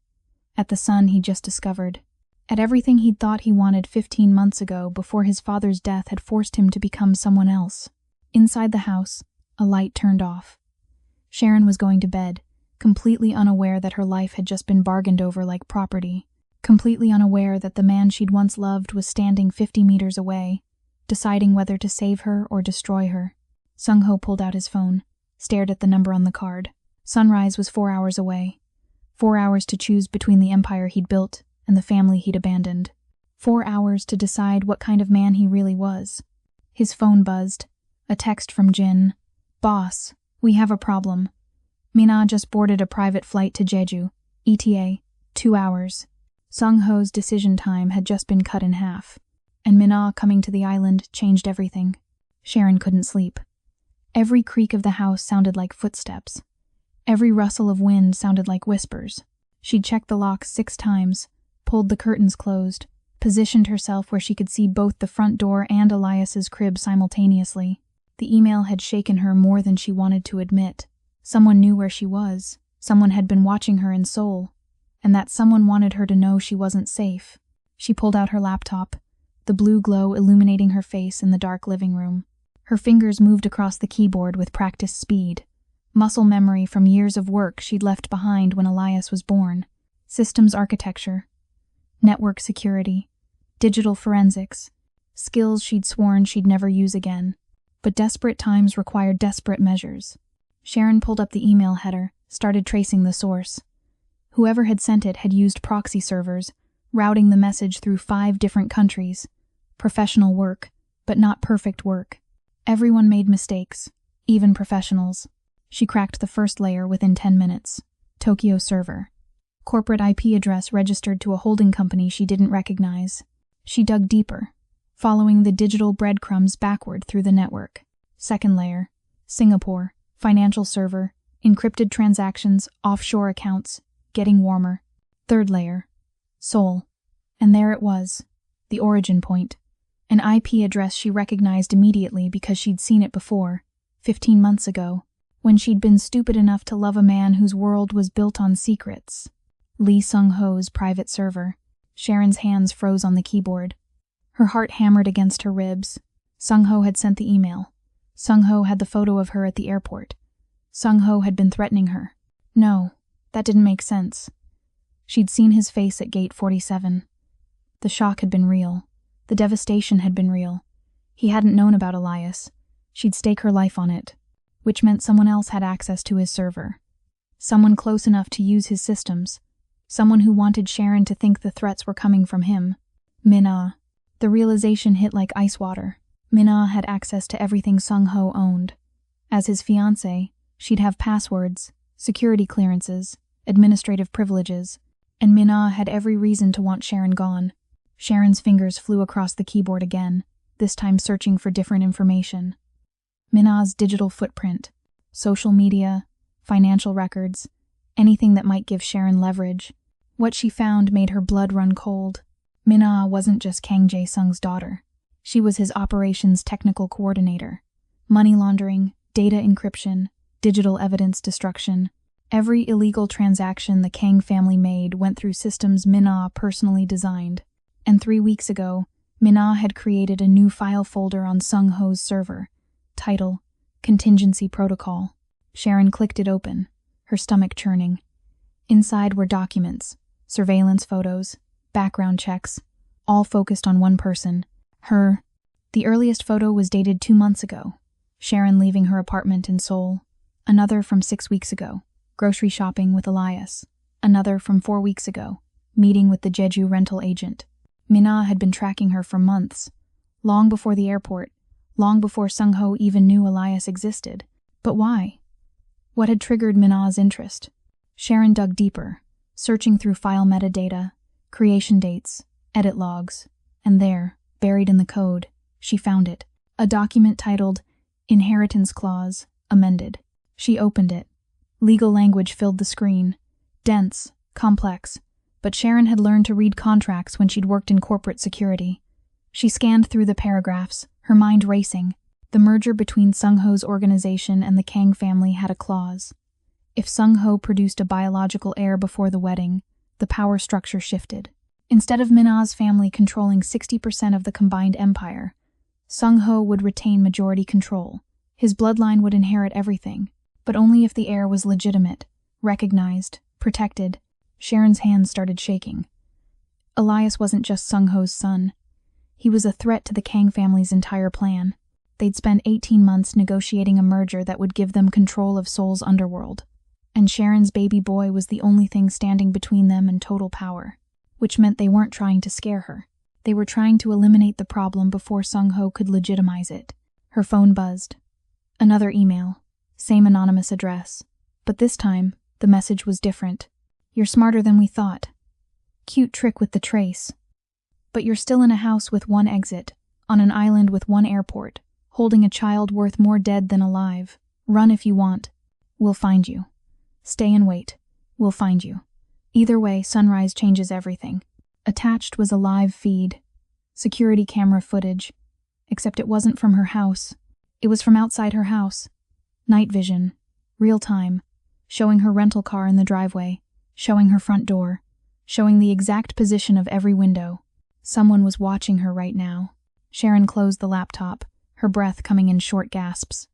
at the son he'd just discovered, at everything he'd thought he wanted 15 months ago before his father's death had forced him to become someone else. Inside the house, a light turned off. Sharon was going to bed, completely unaware that her life had just been bargained over like property, completely unaware that the man she'd once loved was standing 50 meters away, deciding whether to save her or destroy her. Sung-ho pulled out his phone, stared at the number on the card. Sunrise was 4 hours away. 4 hours to choose between the empire he'd built and the family he'd abandoned. 4 hours to decide what kind of man he really was. His phone buzzed. A text from Jin. Boss, we have a problem. Mina just boarded a private flight to Jeju. ETA, 2 hours. Sung-ho's decision time had just been cut in half, and Mina coming to the island changed everything. Sharon couldn't sleep. Every creak of the house sounded like footsteps. Every rustle of wind sounded like whispers. She'd checked the locks 6 times, pulled the curtains closed, positioned herself where she could see both the front door and Elias's crib simultaneously. The email had shaken her more than she wanted to admit. Someone knew where she was. Someone had been watching her in Seoul, and that someone wanted her to know she wasn't safe. She pulled out her laptop, the blue glow illuminating her face in the dark living room. Her fingers moved across the keyboard with practiced speed. Muscle memory from years of work she'd left behind when Elias was born. Systems architecture, network security, digital forensics, skills she'd sworn she'd never use again. But desperate times required desperate measures. Sharon pulled up the email header, started tracing the source. Whoever had sent it had used proxy servers, routing the message through 5 different countries. Professional work, but not perfect work. Everyone made mistakes, even professionals. She cracked the first layer within 10 minutes. Tokyo server. Corporate IP address registered to a holding company she didn't recognize. She dug deeper, following the digital breadcrumbs backward through the network. Second layer. Singapore. Financial server. Encrypted transactions, offshore accounts, getting warmer. Third layer. Seoul. And there it was. The origin point. An IP address she recognized immediately because she'd seen it before, 15 months ago, when she'd been stupid enough to love a man whose world was built on secrets. Lee Sung-ho's private server. Sharon's hands froze on the keyboard. Her heart hammered against her ribs. Sung-ho had sent the email. Sung-ho had the photo of her at the airport. Sung-ho had been threatening her. No, that didn't make sense. She'd seen his face at gate 47. The shock had been real. The devastation had been real. He hadn't known about Elias. She'd stake her life on it, which meant someone else had access to his server. Someone close enough to use his systems. Someone who wanted Sharon to think the threats were coming from him. Min-ah. The realization hit like ice water. Min-ah had access to everything Sung-ho owned. As his fiancée, she'd have passwords, security clearances, administrative privileges, and Min-ah had every reason to want Sharon gone. Sharon's fingers flew across the keyboard again, this time searching for different information. Min-ah's digital footprint, social media, financial records, anything that might give Sharon leverage. What she found made her blood run cold. Min-ah wasn't just Kang Jae-sung's daughter. She was his operations technical coordinator. Money laundering, data encryption, digital evidence destruction. Every illegal transaction the Kang family made went through systems Min-ah personally designed. And 3 weeks ago, Min-ah had created a new file folder on Sung-ho's server. Title: Contingency Protocol. Sharon clicked it open, her stomach churning. Inside were documents, surveillance photos, background checks, all focused on one person, her. The earliest photo was dated 2 months ago, Sharon leaving her apartment in Seoul. Another from 6 weeks ago, grocery shopping with Elias. Another from 4 weeks ago, meeting with the Jeju rental agent. Min-ah had been tracking her for months, long before the airport, long before Sung-ho even knew Elias existed. But why? What had triggered Min-ah's interest? Sharon dug deeper, searching through file metadata, creation dates, edit logs, and there, buried in the code, she found it. A document titled Inheritance Clause, Amended. She opened it. Legal language filled the screen. Dense, complex, but Sharon had learned to read contracts when she'd worked in corporate security. She scanned through the paragraphs, her mind racing. The merger between Sung-ho's organization and the Kang family had a clause. If Sung-ho produced a biological heir before the wedding, the power structure shifted. Instead of Min-ah's family controlling 60% of the combined empire, Sung-ho would retain majority control. His bloodline would inherit everything, but only if the heir was legitimate, recognized, protected. Sharon's hands started shaking. Elias wasn't just Sung-ho's son. He was a threat to the Kang family's entire plan. They'd spent 18 months negotiating a merger that would give them control of Seoul's underworld. And Sharon's baby boy was the only thing standing between them and total power, which meant they weren't trying to scare her. They were trying to eliminate the problem before Sung-ho could legitimize it. Her phone buzzed. Another email. Same anonymous address. But this time, the message was different. You're smarter than we thought. Cute trick with the trace. But you're still in a house with one exit, on an island with one airport, holding a child worth more dead than alive. Run if you want. We'll find you. Stay and wait. We'll find you. Either way, sunrise changes everything. Attached was a live feed. Security camera footage. Except it wasn't from her house. It was from outside her house. Night vision. Real time. Showing her rental car in the driveway. Showing her front door. Showing the exact position of every window. Someone was watching her right now. Sharon closed the laptop, her breath coming in short gasps.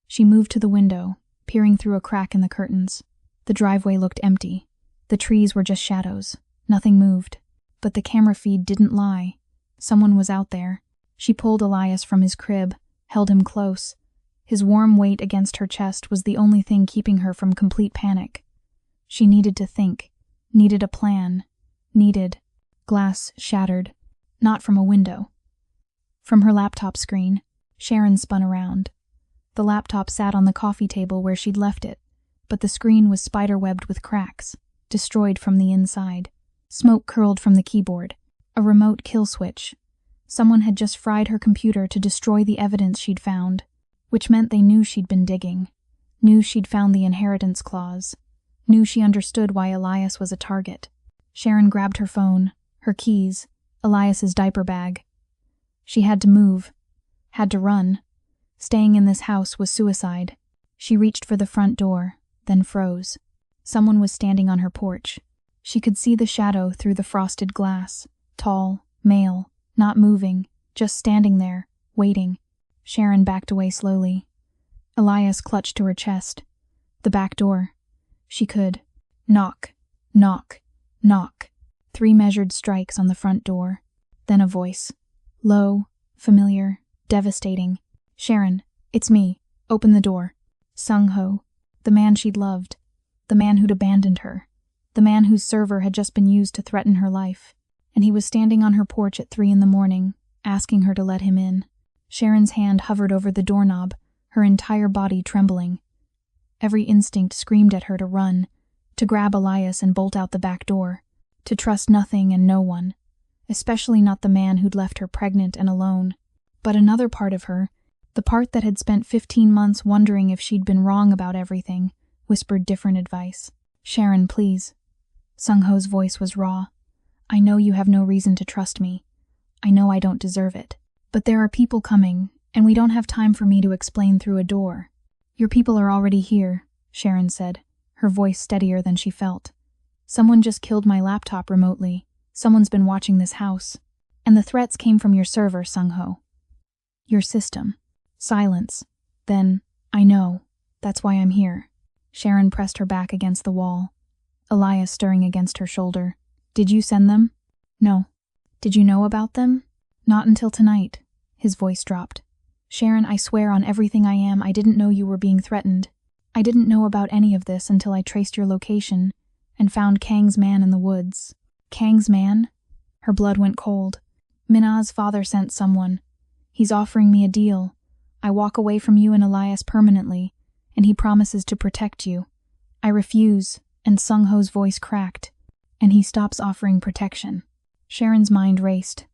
She moved to the window, peering through a crack in the curtains. The driveway looked empty. The trees were just shadows. Nothing moved. But the camera feed didn't lie. Someone was out there. She pulled Elias from his crib, held him close. His warm weight against her chest was the only thing keeping her from complete panic. She needed to think, needed a plan, needed glass shattered, not from a window. From her laptop screen, Sharon spun around. The laptop sat on the coffee table where she'd left it, but the screen was spiderwebbed with cracks, destroyed from the inside. Smoke curled from the keyboard, a remote kill switch. Someone had just fried her computer to destroy the evidence she'd found, which meant they knew she'd been digging. Knew she'd found the inheritance clause. Knew she understood why Elias was a target. Sharon grabbed her phone, her keys, Elias's diaper bag. She had to move. Had to run. Staying in this house was suicide. She reached for the front door, then froze. Someone was standing on her porch. She could see the shadow through the frosted glass. Tall, male, not moving, just standing there, waiting. Sharon backed away slowly. Elias clutched to her chest. The back door. She could. Knock, knock, knock. 3 measured strikes on the front door. Then a voice. Low, familiar, devastating. Sharon, it's me. Open the door. Sung-ho, the man she'd loved. The man who'd abandoned her. The man whose server had just been used to threaten her life. And he was standing on her porch at 3 a.m, asking her to let him in. Sharon's hand hovered over the doorknob, her entire body trembling. Every instinct screamed at her to run, to grab Elias and bolt out the back door, to trust nothing and no one, especially not the man who'd left her pregnant and alone. But another part of her, the part that had spent 15 months wondering if she'd been wrong about everything, whispered different advice. Sharon, please. Sung-ho's voice was raw. I know you have no reason to trust me. I know I don't deserve it. But there are people coming, and we don't have time for me to explain through a door. Your people are already here, Sharon said, her voice steadier than she felt. Someone just killed my laptop remotely. Someone's been watching this house. And the threats came from your server, Sung-ho. Your system. Silence. Then, I know. That's why I'm here. Sharon pressed her back against the wall. Elias stirring against her shoulder. Did you send them? No. Did you know about them? Not until tonight. His voice dropped. Sharon, I swear on everything I am, I didn't know you were being threatened. I didn't know about any of this until I traced your location and found Kang's man in the woods. Kang's man? Her blood went cold. Minna's father sent someone. He's offering me a deal. I walk away from you and Elias permanently, and he promises to protect you. I refuse, and Sung-ho's voice cracked, and he stops offering protection. Sharon's mind raced.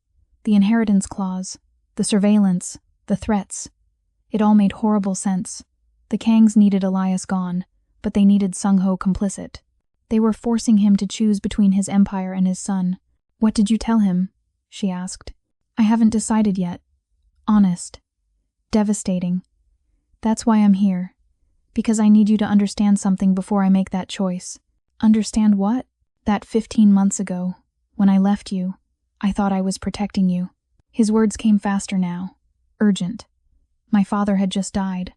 The inheritance clause, the surveillance, the threats. It all made horrible sense. The Kangs needed Elias gone, but they needed Sung-ho complicit. They were forcing him to choose between his empire and his son. What did you tell him? She asked. I haven't decided yet. Honest. Devastating. That's why I'm here. Because I need you to understand something before I make that choice. Understand what? That 15 months ago, when I left you, I thought I was protecting you. His words came faster now. Urgent. My father had just died.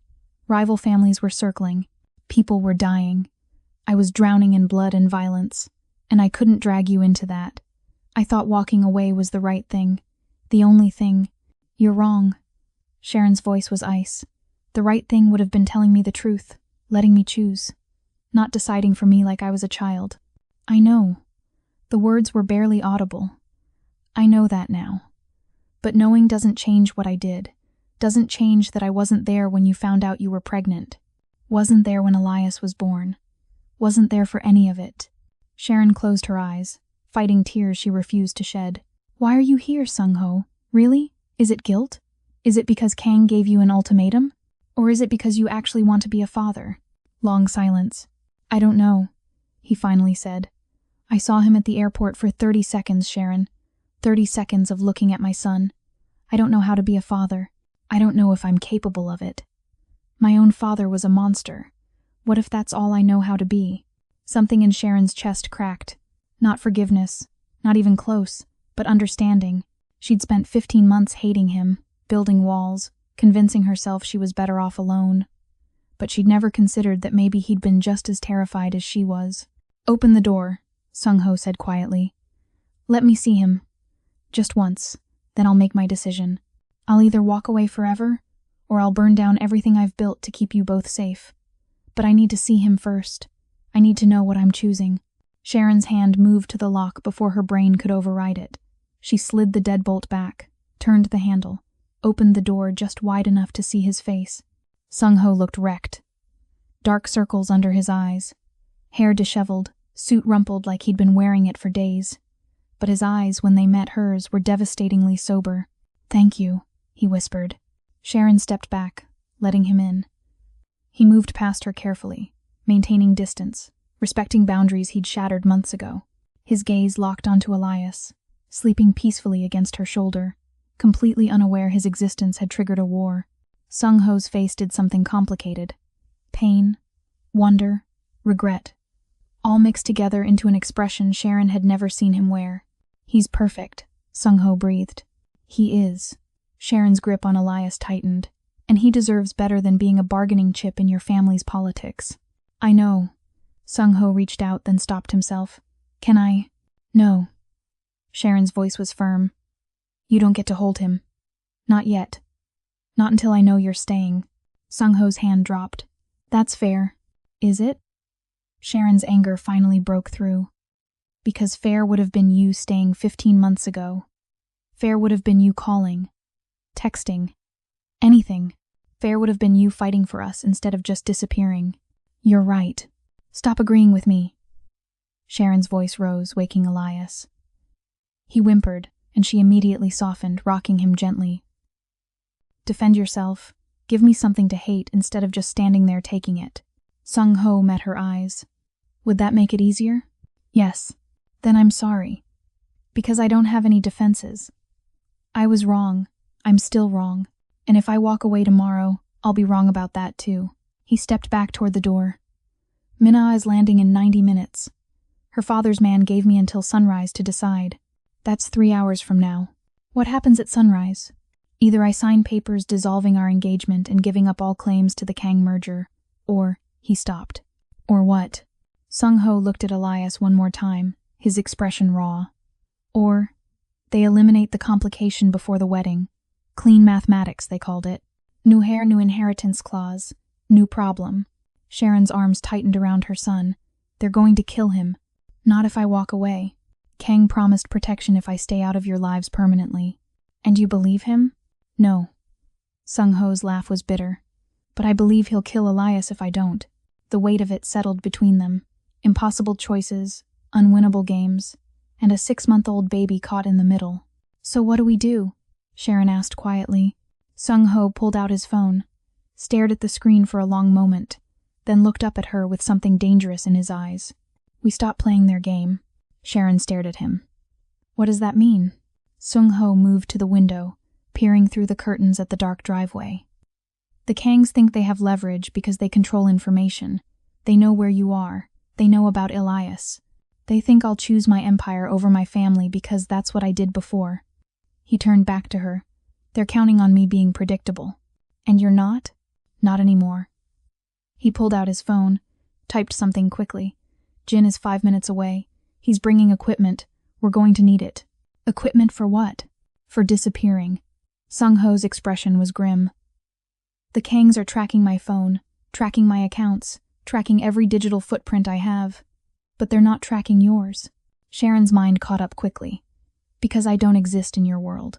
Rival families were circling. People were dying. I was drowning in blood and violence, and I couldn't drag you into that. I thought walking away was the right thing. The only thing. You're wrong. Sharon's voice was ice. The right thing would have been telling me the truth, letting me choose. Not deciding for me like I was a child. I know. The words were barely audible. I know that now. But knowing doesn't change what I did. Doesn't change that I wasn't there when you found out you were pregnant. Wasn't there when Elias was born. Wasn't there for any of it. Sharon closed her eyes, fighting tears she refused to shed. Why are you here, Sung-ho? Really? Is it guilt? Is it because Kang gave you an ultimatum? Or is it because you actually want to be a father? Long silence. I don't know, he finally said. I saw him at the airport for 30 seconds, Sharon. 30 seconds of looking at my son. I don't know how to be a father. I don't know if I'm capable of it. My own father was a monster. What if that's all I know how to be? Something in Sharon's chest cracked. Not forgiveness, not even close, but understanding. She'd spent 15 months hating him, building walls, convincing herself she was better off alone. But she'd never considered that maybe he'd been just as terrified as she was. Open the door, Sung-ho said quietly. Let me see him. Just once, then I'll make my decision. I'll either walk away forever, or I'll burn down everything I've built to keep you both safe. But I need to see him first. I need to know what I'm choosing. Sharon's hand moved to the lock before her brain could override it. She slid the deadbolt back, turned the handle, opened the door just wide enough to see his face. Sung-ho looked wrecked. Dark circles under his eyes. Hair disheveled, suit rumpled like he'd been wearing it for days. But his eyes, when they met hers, were devastatingly sober. Thank you, he whispered. Sharon stepped back, letting him in. He moved past her carefully, maintaining distance, respecting boundaries he'd shattered months ago. His gaze locked onto Elias, sleeping peacefully against her shoulder, completely unaware his existence had triggered a war. Sung-ho's face did something complicated. Pain, wonder, regret, all mixed together into an expression Sharon had never seen him wear. He's perfect, Sung-ho breathed. He is. Sharon's grip on Elias tightened. And he deserves better than being a bargaining chip in your family's politics. I know. Sung-ho reached out, then stopped himself. Can I? No. Sharon's voice was firm. You don't get to hold him. Not yet. Not until I know you're staying. Sung-ho's hand dropped. That's fair. Is it? Sharon's anger finally broke through. Because fair would have been you staying 15 months ago. Fair would have been you calling, texting, anything. Fair would have been you fighting for us instead of just disappearing. You're right. Stop agreeing with me. Sharon's voice rose, waking Elias. He whimpered, and she immediately softened, rocking him gently. Defend yourself. Give me something to hate instead of just standing there taking it. Sung-ho met her eyes. Would that make it easier? Yes. Then I'm sorry. Because I don't have any defenses. I was wrong. I'm still wrong. And if I walk away tomorrow, I'll be wrong about that too. He stepped back toward the door. Minna is landing in 90 minutes. Her father's man gave me until sunrise to decide. That's 3 hours from now. What happens at sunrise? Either I sign papers dissolving our engagement and giving up all claims to the Kang merger, or he stopped. Or what? Sung-ho looked at Elias one more time, his expression raw. Or they eliminate the complication before the wedding. Clean mathematics, they called it. New hair, new inheritance clause. New problem. Sharon's arms tightened around her son. They're going to kill him. Not if I walk away. Kang promised protection if I stay out of your lives permanently. And you believe him? No. Sung-ho's laugh was bitter. But I believe he'll kill Elias if I don't. The weight of it settled between them. Impossible choices, unwinnable games, and a 6-month-old baby caught in the middle. So what do we do? Sharon asked quietly. Sung-ho pulled out his phone, stared at the screen for a long moment, then looked up at her with something dangerous in his eyes. We stopped playing their game. Sharon stared at him. What does that mean? Sung-ho moved to the window, peering through the curtains at the dark driveway. The Kangs think they have leverage because they control information. They know where you are. They know about Elias. They think I'll choose my empire over my family because that's what I did before. He turned back to her. They're counting on me being predictable. And you're not? Not anymore. He pulled out his phone, typed something quickly. Jin is 5 minutes away. He's bringing equipment. We're going to need it. Equipment for what? For disappearing. Sung-ho's expression was grim. The Kangs are tracking my phone, tracking my accounts, tracking every digital footprint I have. But they're not tracking yours. Sharon's mind caught up quickly. Because I don't exist in your world.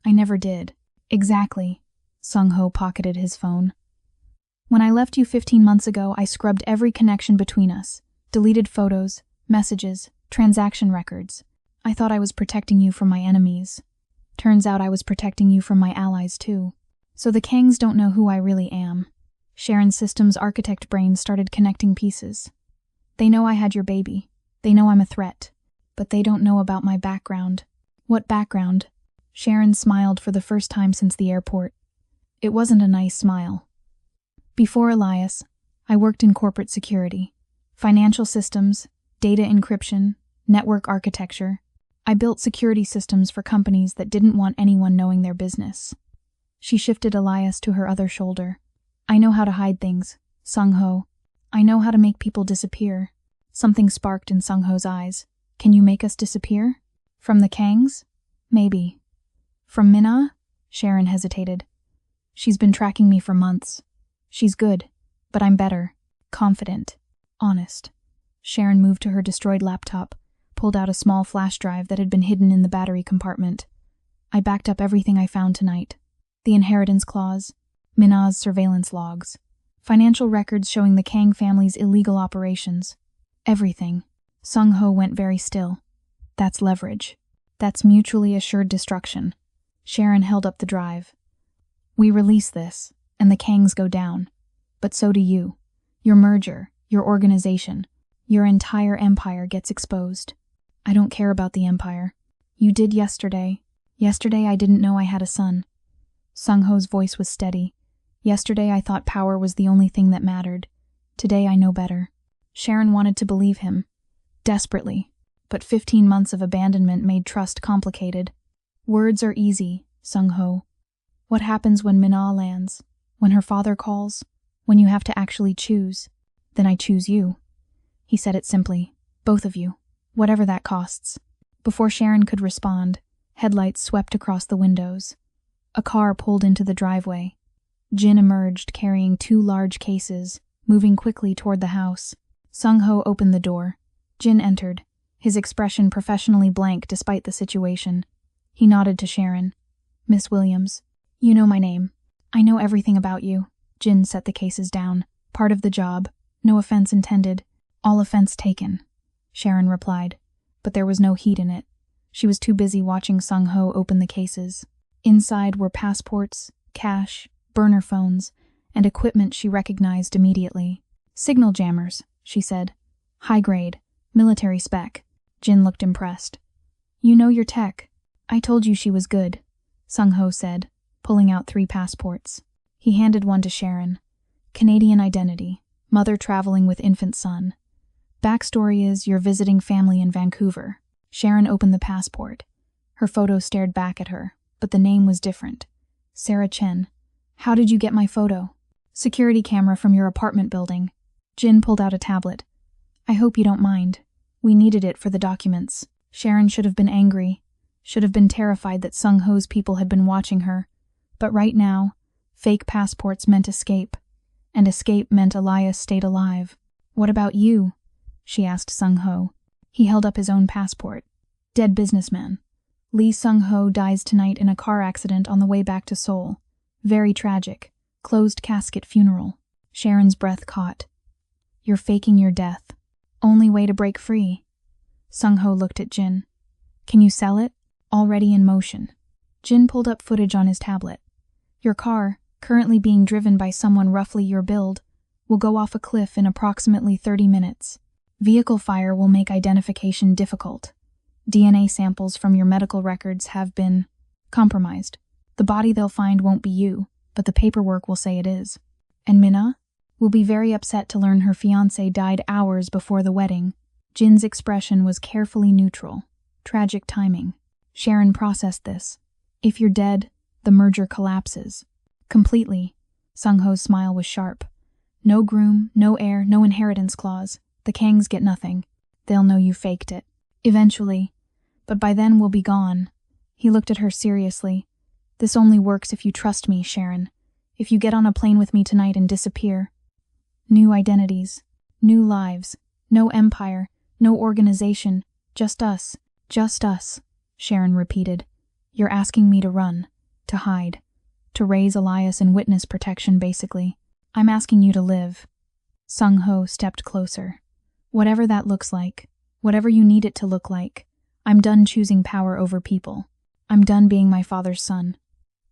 I never did. Exactly. Sung-ho pocketed his phone. When I left you 15 months ago, I scrubbed every connection between us. Deleted photos, messages, transaction records. I thought I was protecting you from my enemies. Turns out I was protecting you from my allies too. So the Kangs don't know who I really am. Sharon's systems architect brain started connecting pieces. They know I had your baby. They know I'm a threat. But they don't know about my background. What background? Sharon smiled for the first time since the airport. It wasn't a nice smile. Before Elias, I worked in corporate security. Financial systems, data encryption, network architecture. I built security systems for companies that didn't want anyone knowing their business. She shifted Elias to her other shoulder. I know how to hide things, Sung-ho. I know how to make people disappear. Something sparked in Sung-ho's eyes. Can you make us disappear? From the Kangs? Maybe. From Minna? Sharon hesitated. She's been tracking me for months. She's good, but I'm better. Confident. Honest. Sharon moved to her destroyed laptop, pulled out a small flash drive that had been hidden in the battery compartment. I backed up everything I found tonight. The inheritance clause, Minna's surveillance logs, financial records showing the Kang family's illegal operations. Everything. Sung-ho went very still. That's leverage. That's mutually assured destruction. Sharon held up the drive. We release this, and the Kangs go down. But so do you. Your merger, your organization, your entire empire gets exposed. I don't care about the empire. You did yesterday. Yesterday I didn't know I had a son. Sung-ho's voice was steady. Yesterday I thought power was the only thing that mattered. Today I know better. Sharon wanted to believe him. Desperately. But 15 months of abandonment made trust complicated. Words are easy, Sung-ho. What happens when Mina lands? When her father calls? When you have to actually choose? Then I choose you. He said it simply. Both of you. Whatever that costs. Before Sharon could respond, headlights swept across the windows. A car pulled into the driveway. Jin emerged carrying 2 large cases, moving quickly toward the house. Sung-ho opened the door. Jin entered, his expression professionally blank despite the situation. He nodded to Sharon. Miss Williams, you know my name. I know everything about you. Jin set the cases down. Part of the job. No offense intended. All offense taken. Sharon replied. But there was no heat in it. She was too busy watching Sung-ho open the cases. Inside were passports, cash, burner phones, and equipment she recognized immediately. Signal jammers, she said. High grade. Military spec. Jin looked impressed. You know your tech. I told you she was good, Sung-ho said, pulling out 3 passports. He handed one to Sharon. Canadian identity. Mother traveling with infant son. Backstory is you're visiting family in Vancouver. Sharon opened the passport. Her photo stared back at her, but the name was different. Sarah Chen. How did you get my photo? Security camera from your apartment building. Jin pulled out a tablet. I hope you don't mind. We needed it for the documents. Sharon should have been angry, should have been terrified that Sung-ho's people had been watching her. But right now, fake passports meant escape, and escape meant Elias stayed alive. What about you? She asked Sung-ho. He held up his own passport. Dead businessman. Lee Sung-ho dies tonight in a car accident on the way back to Seoul. Very tragic. Closed casket funeral. Sharon's breath caught. You're faking your death. Only way to break free. Sung-ho looked at Jin. Can you sell it? Already in motion. Jin pulled up footage on his tablet. Your car, currently being driven by someone roughly your build, will go off a cliff in approximately 30 minutes. Vehicle fire will make identification difficult. DNA samples from your medical records have been compromised. The body they'll find won't be you, but the paperwork will say it is. And Mina will be very upset to learn her fiancé died hours before the wedding. Jin's expression was carefully neutral. Tragic timing. Sharon processed this. If you're dead, the merger collapses. Completely. Sung-ho's smile was sharp. No groom, no heir, no inheritance clause. The Kangs get nothing. They'll know you faked it. Eventually. But by then we'll be gone. He looked at her seriously. This only works if you trust me, Sharon. If you get on a plane with me tonight and disappear. New identities. New lives. No empire. No organization. Just us. Just us. Sharon repeated. You're asking me to run. To hide. To raise Elias in witness protection, basically. I'm asking you to live. Sung-ho stepped closer. Whatever that looks like, whatever you need it to look like, I'm done choosing power over people. I'm done being my father's son.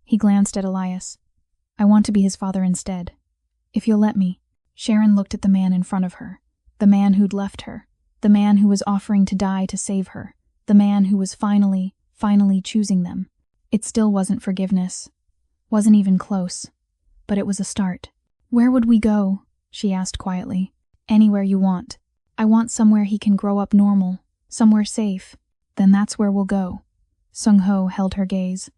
He glanced at Elias. I want to be his father instead. If you'll let me. Sharon looked at the man in front of her. The man who'd left her. The man who was offering to die to save her. The man who was finally choosing them. It still wasn't forgiveness. Wasn't even close. But it was a start. Where would we go? She asked quietly. Anywhere you want. I want somewhere he can grow up normal. Somewhere safe. Then that's where we'll go. Sung-ho held her gaze.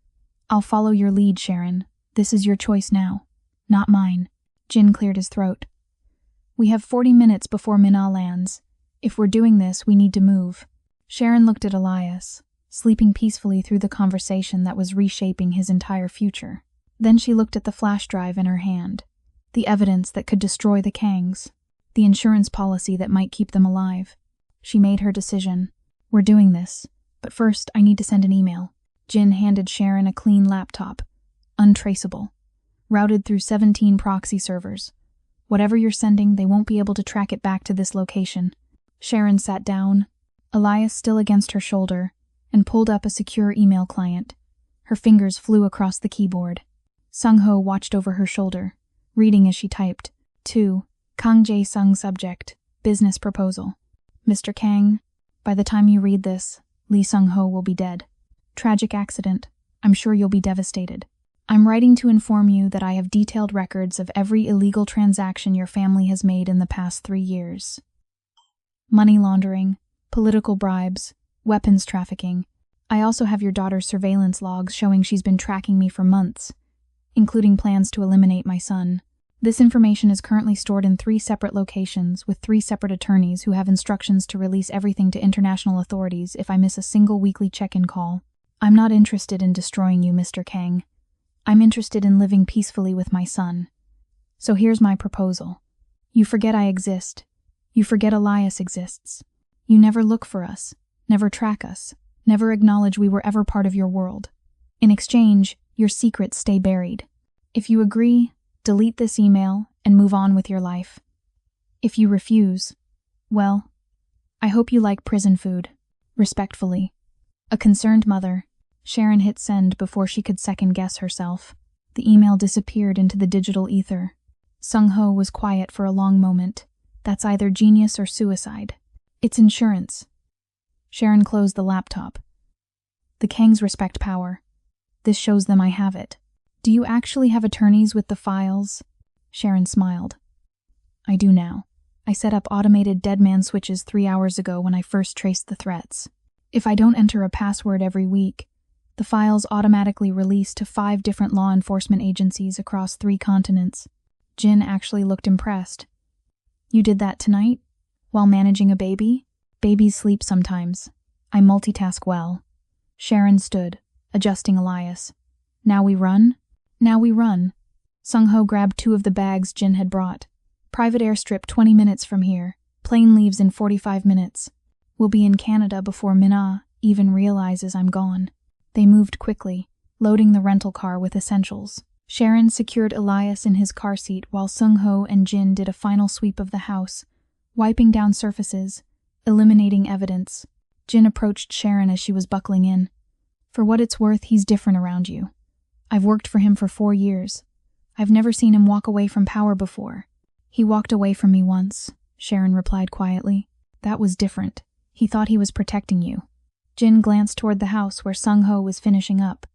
I'll follow your lead, Sharon. This is your choice now. Not mine. Jin cleared his throat. We have 40 minutes before Mina lands. If we're doing this, we need to move. Sharon looked at Elias, sleeping peacefully through the conversation that was reshaping his entire future. Then she looked at the flash drive in her hand. The evidence that could destroy the Kangs. The insurance policy that might keep them alive. She made her decision. We're doing this, but first I need to send an email. Jin handed Sharon a clean laptop. Untraceable. Routed through 17 proxy servers. Whatever you're sending, they won't be able to track it back to this location. Sharon sat down, Elias still against her shoulder, and pulled up a secure email client. Her fingers flew across the keyboard. Sung-ho watched over her shoulder, reading as she typed. 2. Kang Jae-sung subject. Business proposal. Mr. Kang, by the time you read this, Lee Sung-ho will be dead. Tragic accident. I'm sure you'll be devastated. I'm writing to inform you that I have detailed records of every illegal transaction your family has made in the past 3 years. Money laundering, political bribes, weapons trafficking. I also have your daughter's surveillance logs showing she's been tracking me for months, including plans to eliminate my son. This information is currently stored in 3 separate locations with 3 separate attorneys who have instructions to release everything to international authorities if I miss a single weekly check-in call. I'm not interested in destroying you, Mr. Kang. I'm interested in living peacefully with my son. So here's my proposal. You forget I exist. You forget Elias exists. You never look for us, never track us, never acknowledge we were ever part of your world. In exchange, your secrets stay buried. If you agree, delete this email and move on with your life. If you refuse, well, I hope you like prison food. Respectfully. A concerned mother. Sharon hit send before she could second-guess herself. The email disappeared into the digital ether. Sung-ho was quiet for a long moment. That's either genius or suicide. It's insurance. Sharon closed the laptop. The Kangs respect power. This shows them I have it. Do you actually have attorneys with the files? Sharon smiled. I do now. I set up automated deadman switches 3 hours ago when I first traced the threats. If I don't enter a password every week, the files automatically release to 5 different law enforcement agencies across 3 continents. Jin actually looked impressed. You did that tonight? While managing a baby? Babies sleep sometimes. I multitask well. Sharon stood, adjusting Elias. Now we run? Now we run. Sung-ho grabbed 2 of the bags Jin had brought. Private airstrip 20 minutes from here. Plane leaves in 45 minutes. We'll be in Canada before Mina even realizes I'm gone. They moved quickly, loading the rental car with essentials. Sharon secured Elias in his car seat while Sung-ho and Jin did a final sweep of the house, wiping down surfaces, eliminating evidence. Jin approached Sharon as she was buckling in. For what it's worth, he's different around you. I've worked for him for 4 years. I've never seen him walk away from power before. He walked away from me once, Sharon replied quietly. That was different. He thought he was protecting you. Jin glanced toward the house where Sung-ho was finishing up.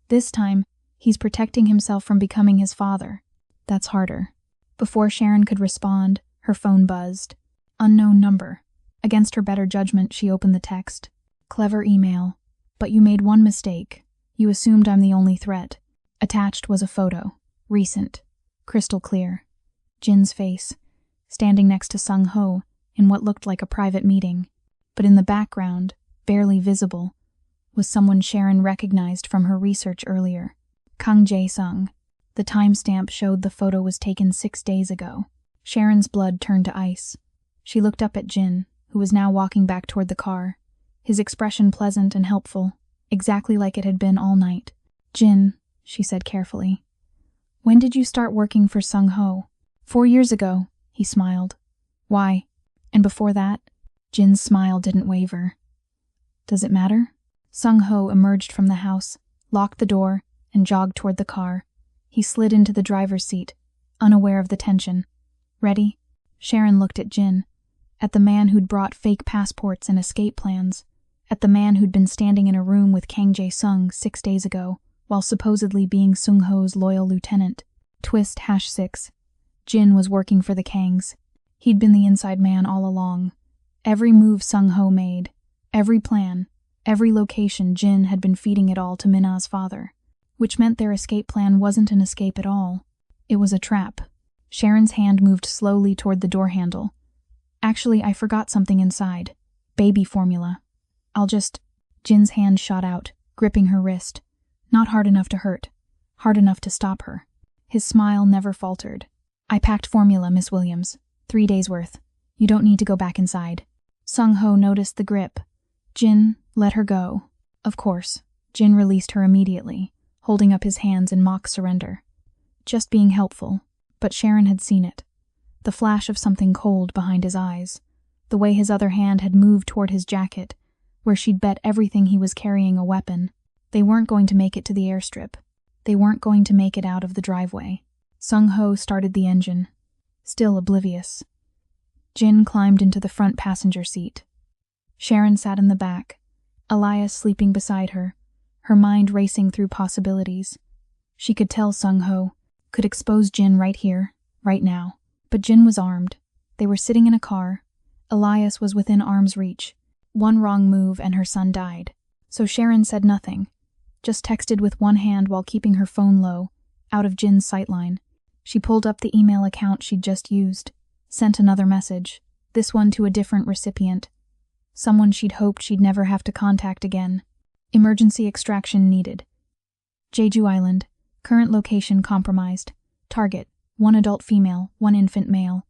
This time, he's protecting himself from becoming his father. That's harder. Before Sharon could respond, her phone buzzed. Unknown number. Against her better judgment, she opened the text. Clever email. But you made one mistake. You assumed I'm the only threat. Attached was a photo. Recent. Crystal clear. Jin's face. Standing next to Sung-ho in what looked like a private meeting. But in the background, barely visible, was someone Sharon recognized from her research earlier. Kang Jae-sung. The timestamp showed the photo was taken 6 days ago. Sharon's blood turned to ice. She looked up at Jin, who was now walking back toward the car, his expression pleasant and helpful, exactly like it had been all night. Jin, she said carefully. When did you start working for Sung-ho? 4 years ago, he smiled. Why? And before that? Jin's smile didn't waver. Does it matter? Sung-ho emerged from the house, locked the door, and jogged toward the car. He slid into the driver's seat, unaware of the tension. Ready? Sharon looked at Jin, at the man who'd brought fake passports and escape plans, at the man who'd been standing in a room with Kang Jae-sung 6 days ago, while supposedly being Sung-ho's loyal lieutenant. Twist #6. Jin was working for the Kangs. He'd been the inside man all along. Every move Sung-ho made, every plan, every location, Jin had been feeding it all to Mina's father, which meant their escape plan wasn't an escape at all. It was a trap. Sharon's hand moved slowly toward the door handle. Actually, I forgot something inside. Baby formula. Jin's hand shot out, gripping her wrist. Not hard enough to hurt. Hard enough to stop her. His smile never faltered. I packed formula, Miss Williams. 3 days' worth. You don't need to go back inside. Sung-ho noticed the grip. Jin, let her go. Of course. Jin released her immediately, holding up his hands in mock surrender. Just being helpful. But Sharon had seen it. The flash of something cold behind his eyes. The way his other hand had moved toward his jacket, where she'd bet everything he was carrying a weapon. They weren't going to make it to the airstrip. They weren't going to make it out of the driveway. Sung-ho started the engine. still oblivious. Jin climbed into the front passenger seat. Sharon sat in the back, Elias sleeping beside her, her mind racing through possibilities. She could tell Sung-ho, could expose Jin right here, right now. But Jin was armed. They were sitting in a car. Elias was within arm's reach. One wrong move and her son died. So Sharon said nothing, just texted with one hand while keeping her phone low, out of Jin's sightline. She pulled up the email account she'd just used, sent another message, this one to a different recipient. Someone she'd hoped she'd never have to contact again. Emergency extraction needed. Jeju Island. Current location compromised. Target: 1 adult female, 1 infant male.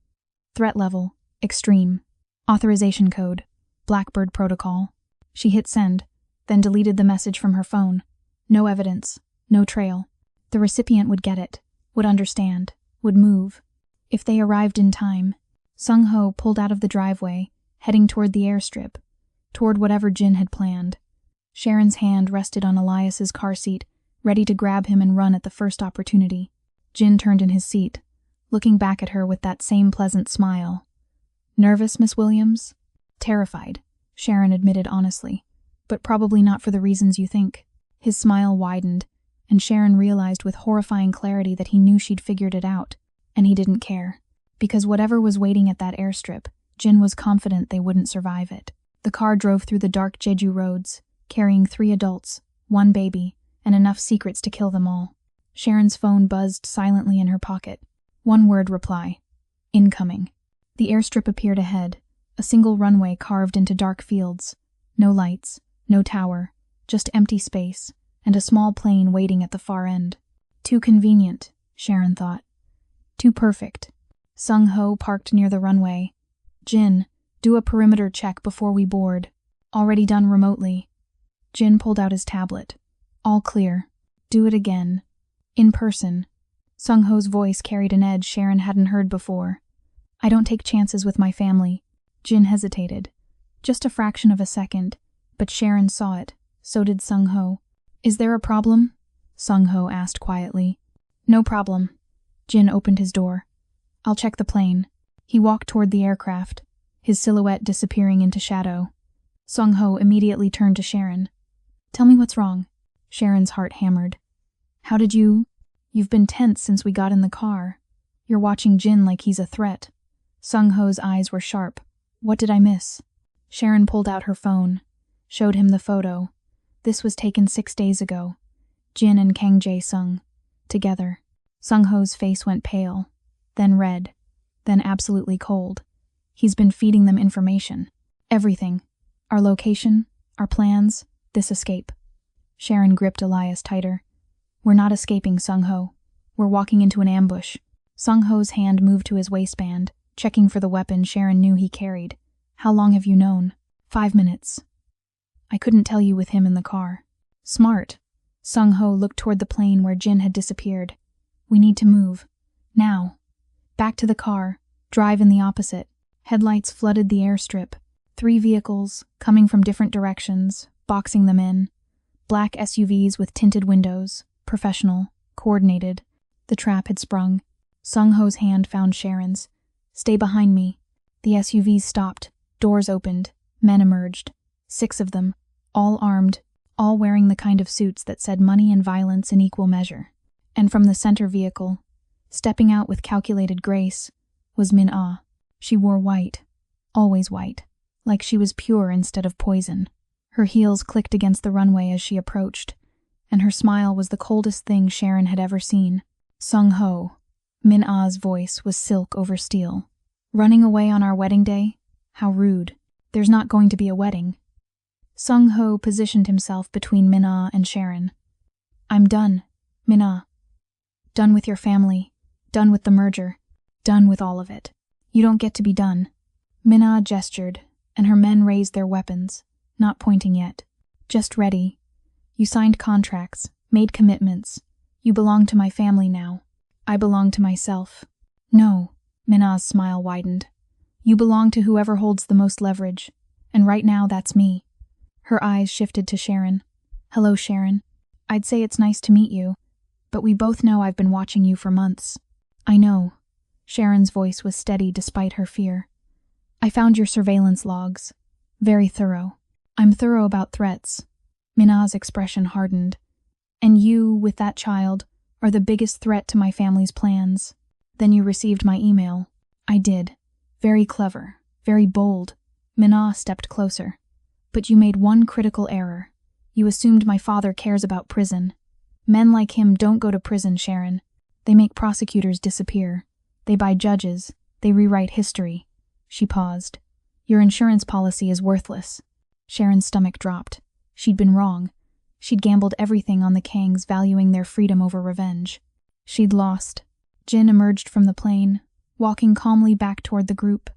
Threat level: extreme. Authorization code: Blackbird Protocol. She hit send, then deleted the message from her phone. No evidence, no trail. The recipient would get it, would understand, would move. If they arrived in time. Sung-ho pulled out of the driveway, heading toward the airstrip, toward whatever Jin had planned. Sharon's hand rested on Elias's car seat, ready to grab him and run at the first opportunity. Jin turned in his seat, looking back at her with that same pleasant smile. Nervous, Miss Williams? Terrified, Sharon admitted honestly, but probably not for the reasons you think. His smile widened, and Sharon realized with horrifying clarity that he knew she'd figured it out, and he didn't care. Because whatever was waiting at that airstrip, Jin was confident they wouldn't survive it. The car drove through the dark Jeju roads, carrying 3 adults, 1 baby, and enough secrets to kill them all. Sharon's phone buzzed silently in her pocket. 1-word reply: incoming. The airstrip appeared ahead, a single runway carved into dark fields. No lights, no tower, just empty space, and a small plane waiting at the far end. Too convenient, Sharon thought. Too perfect. Sung-ho parked near the runway. Jin, do a perimeter check before we board. Already done remotely. Jin pulled out his tablet. All clear. Do it again. In person. Sung-ho's voice carried an edge Sharon hadn't heard before. I don't take chances with my family. Jin hesitated. Just a fraction of a second, but Sharon saw it. So did Sung-ho. Is there a problem? Sung-ho asked quietly. No problem. Jin opened his door. I'll check the plane. He walked toward the aircraft, his silhouette disappearing into shadow. Sung-ho immediately turned to Sharon. Tell me what's wrong. Sharon's heart hammered. How did you... You've been tense since we got in the car. You're watching Jin like he's a threat. Sung-ho's eyes were sharp. What did I miss? Sharon pulled out her phone, showed him the photo. This was taken 6 days ago. Jin and Kang Jae-sung. Together. Sung-ho's face went pale, then red, then absolutely cold. He's been feeding them information. Everything. Our location, our plans, this escape. Sharon gripped Elias tighter. We're not escaping, Sung-ho. We're walking into an ambush. Sung-ho's hand moved to his waistband, checking for the weapon Sharon knew he carried. How long have you known? 5 minutes. I couldn't tell you with him in the car. Smart. Sung-ho looked toward the plane where Jin had disappeared. We need to move. Now. Back to the car. Drive in the opposite. Headlights flooded the airstrip. 3 vehicles, coming from different directions, boxing them in. Black SUVs with tinted windows. Professional. Coordinated. The trap had sprung. Sung-ho's hand found Sharon's. Stay behind me. The SUVs stopped. Doors opened. Men emerged. 6 of them. All armed. All wearing the kind of suits that said money and violence in equal measure. And from the center vehicle, stepping out with calculated grace, was Min-ah. She wore white. Always white. Like she was pure instead of poison. Her heels clicked against the runway as she approached, and her smile was the coldest thing Sharon had ever seen. Sung-ho. Min-ah's voice was silk over steel. Running away on our wedding day? How rude. There's not going to be a wedding. Sung-ho positioned himself between Min-ah and Sharon. I'm done, Min-ah. Done with your family. Done with the merger. Done with all of it. You don't get to be done. Min-ah gestured, and her men raised their weapons, not pointing yet. Just ready. You signed contracts, made commitments. You belong to my family now. I belong to myself. No, Min-ah's smile widened. You belong to whoever holds the most leverage, and right now that's me. Her eyes shifted to Sharon. Hello, Sharon. I'd say it's nice to meet you, but we both know I've been watching you for months. I know. Sharon's voice was steady despite her fear. I found your surveillance logs. Very thorough. I'm thorough about threats. Minna's expression hardened. And you, with that child, are the biggest threat to my family's plans. Then you received my email. I did. Very clever. Very bold. Minna stepped closer. But you made one critical error. You assumed my father cares about prison. Men like him don't go to prison, Sharon. They make prosecutors disappear. They buy judges. They rewrite history. She paused. Your insurance policy is worthless. Sharon's stomach dropped. She'd been wrong. She'd gambled everything on the Kangs, valuing their freedom over revenge. She'd lost. Jin emerged from the plane, walking calmly back toward the group.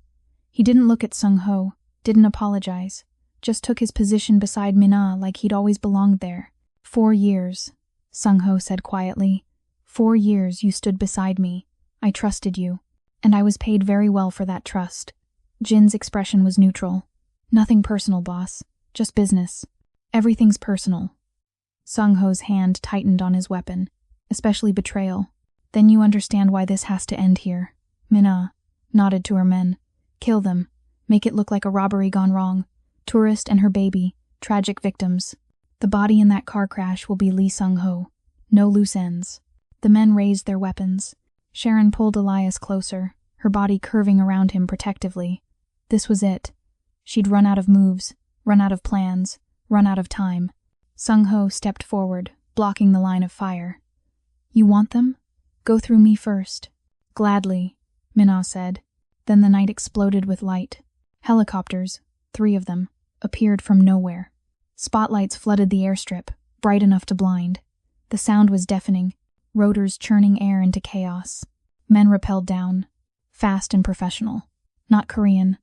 He didn't look at Sung-ho, didn't apologize, just took his position beside Minna like he'd always belonged there. 4 years, Sung-ho said quietly. 4 years you stood beside me. I trusted you, and I was paid very well for that trust. Jin's expression was neutral. Nothing personal, boss. Just business. Everything's personal. Sung-ho's hand tightened on his weapon, especially betrayal. Then you understand why this has to end here. Minna nodded to her men. Kill them. Make it look like a robbery gone wrong. Tourist and her baby, tragic victims. The body in that car crash will be Lee Sung-ho. No loose ends. The men raised their weapons. Sharon pulled Elias closer, her body curving around him protectively. This was it. She'd run out of moves, run out of plans, run out of time. Sung-ho stepped forward, blocking the line of fire. You want them? Go through me first. Gladly, Minna said. Then the night exploded with light. Helicopters, 3 of them, appeared from nowhere. Spotlights flooded the airstrip, bright enough to blind. The sound was deafening, rotors churning air into chaos. Men rappelled down, fast and professional. Not Korean.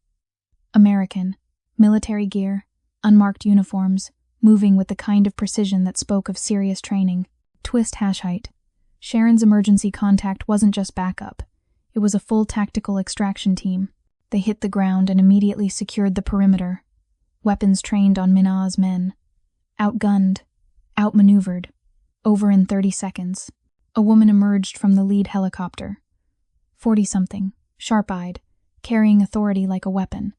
American. Military gear, unmarked uniforms, moving with the kind of precision that spoke of serious training. Twist hash height. Sharon's emergency contact wasn't just backup. It was a full tactical extraction team. They hit the ground and immediately secured the perimeter. Weapons trained on Minna's men. Outgunned. Outmaneuvered. Over in 30 seconds. A woman emerged from the lead helicopter. 40-something, sharp-eyed, carrying authority like a weapon.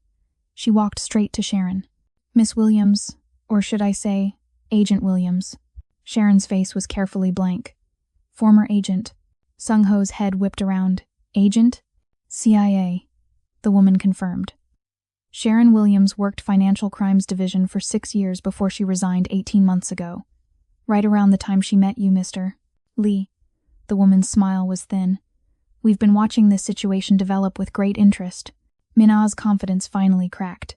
She walked straight to Sharon. Miss Williams, or should I say, Agent Williams. Sharon's face was carefully blank. Former agent. Sung-ho's head whipped around. Agent? CIA. The woman confirmed. Sharon Williams worked Financial Crimes Division for 6 years before she resigned 18 months ago. Right around the time she met you, Mr. Lee. The woman's smile was thin. We've been watching this situation develop with great interest. Minna's confidence finally cracked.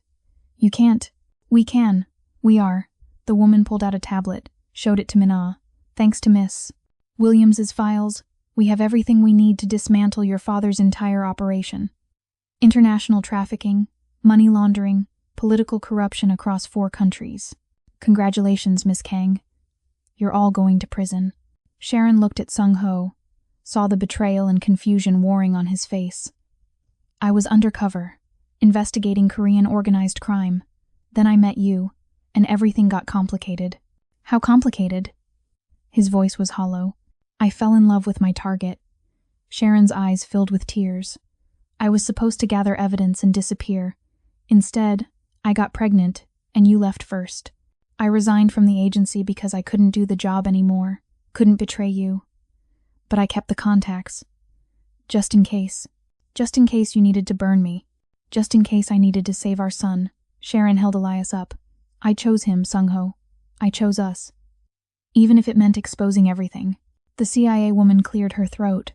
You can't. We can. We are. The woman pulled out a tablet, showed it to Minna. Thanks to Miss Williams's files, we have everything we need to dismantle your father's entire operation. International trafficking, money laundering, political corruption across 4 countries. Congratulations, Miss Kang. You're all going to prison. Sharon looked at Sung-ho, saw the betrayal and confusion warring on his face. I was undercover, investigating Korean organized crime. Then I met you, and everything got complicated. How complicated? His voice was hollow. I fell in love with my target. Sharon's eyes filled with tears. I was supposed to gather evidence and disappear. Instead, I got pregnant, and you left first. I resigned from the agency because I couldn't do the job anymore, couldn't betray you. But I kept the contacts. Just in case. Just in case you needed to burn me. Just in case I needed to save our son. Sharon held Elias up. I chose him, Sung-ho. I chose us. Even if it meant exposing everything. The CIA woman cleared her throat.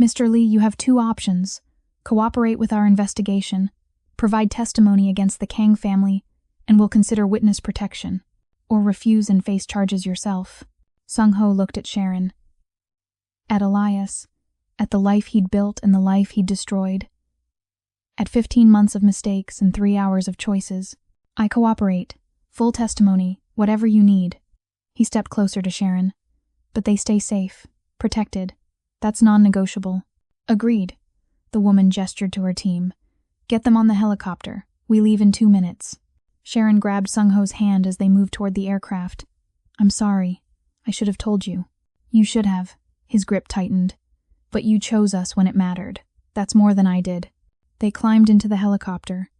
Mr. Lee, you have 2 options. Cooperate with our investigation, provide testimony against the Kang family, and we'll consider witness protection. Or refuse and face charges yourself. Sung-ho looked at Sharon. At Elias. At the life he'd built and the life he'd destroyed. At 15 months of mistakes and 3 hours of choices. I cooperate. Full testimony, whatever you need. He stepped closer to Sharon. But they stay safe, protected. That's non-negotiable. Agreed. The woman gestured to her team. Get them on the helicopter. We leave in 2 minutes. Sharon grabbed Sung-ho's hand as they moved toward the aircraft. I'm sorry. I should have told you. You should have. His grip tightened. But you chose us when it mattered. That's more than I did. They climbed into the helicopter.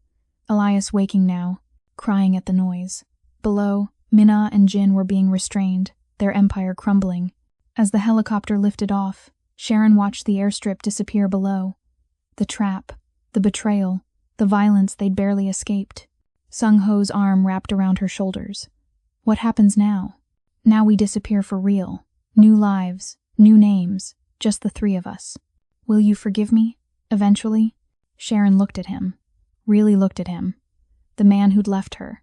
Elias waking now, crying at the noise. Below, Minna and Jin were being restrained, their empire crumbling. As the helicopter lifted off, Sharon watched the airstrip disappear below. The trap, the betrayal, the violence they'd barely escaped. Sung-ho's arm wrapped around her shoulders. What happens now? Now we disappear for real. New lives, new names, just the three of us. Will you forgive me? Eventually? Sharon looked at him. Really looked at him. The man who'd left her.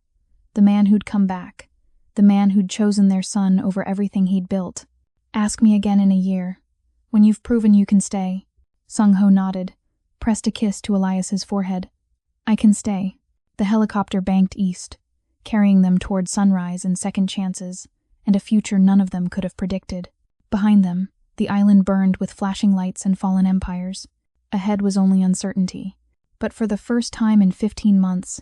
The man who'd come back. The man who'd chosen their son over everything he'd built. Ask me again in a year. When you've proven you can stay. Sung-ho nodded, pressed a kiss to Elias's forehead. I can stay. The helicopter banked east, carrying them toward sunrise and second chances, and a future none of them could have predicted. Behind them, the island burned with flashing lights and fallen empires. Ahead was only uncertainty. But for the first time in 15 months,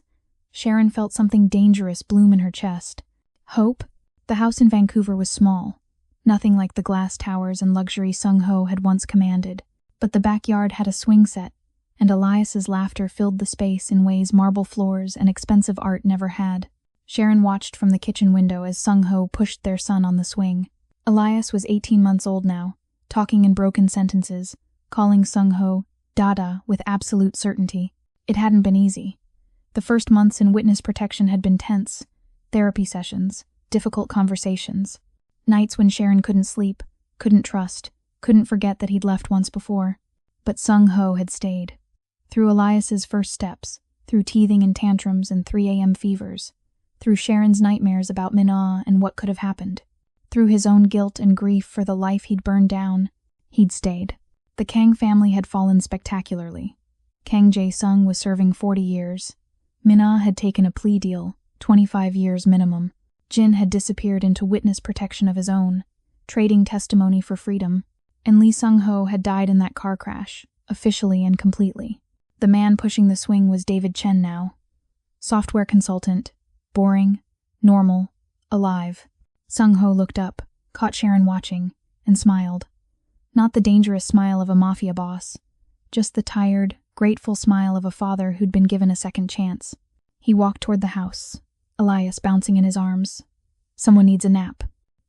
Sharon felt something dangerous bloom in her chest. Hope? The house in Vancouver was small, nothing like the glass towers and luxury Sung-ho had once commanded. But the backyard had a swing set, and Elias's laughter filled the space in ways marble floors and expensive art never had. Sharon watched from the kitchen window as Sung-ho pushed their son on the swing. Elias was 18 months old now, talking in broken sentences, calling Sung-ho Dada with absolute certainty. It hadn't been easy. The first months in witness protection had been tense. Therapy sessions, difficult conversations. Nights when Sharon couldn't sleep, couldn't trust, couldn't forget that he'd left once before. But Sung-ho had stayed. Through Elias's first steps, through teething and tantrums and 3 a.m. fevers, through Sharon's nightmares about Minna and what could have happened, through his own guilt and grief for the life he'd burned down, he'd stayed. The Kang family had fallen spectacularly. Kang Jae-sung was serving 40 years. Minna had taken a plea deal, 25 years minimum. Jin had disappeared into witness protection of his own, trading testimony for freedom. And Lee Sung-ho had died in that car crash, officially and completely. The man pushing the swing was David Chen now. Software consultant, boring, normal, alive. Sung-ho looked up, caught Sharon watching, and smiled. Not the dangerous smile of a mafia boss, just the tired, grateful smile of a father who'd been given a second chance. He walked toward the house, Elias bouncing in his arms. Someone needs a nap.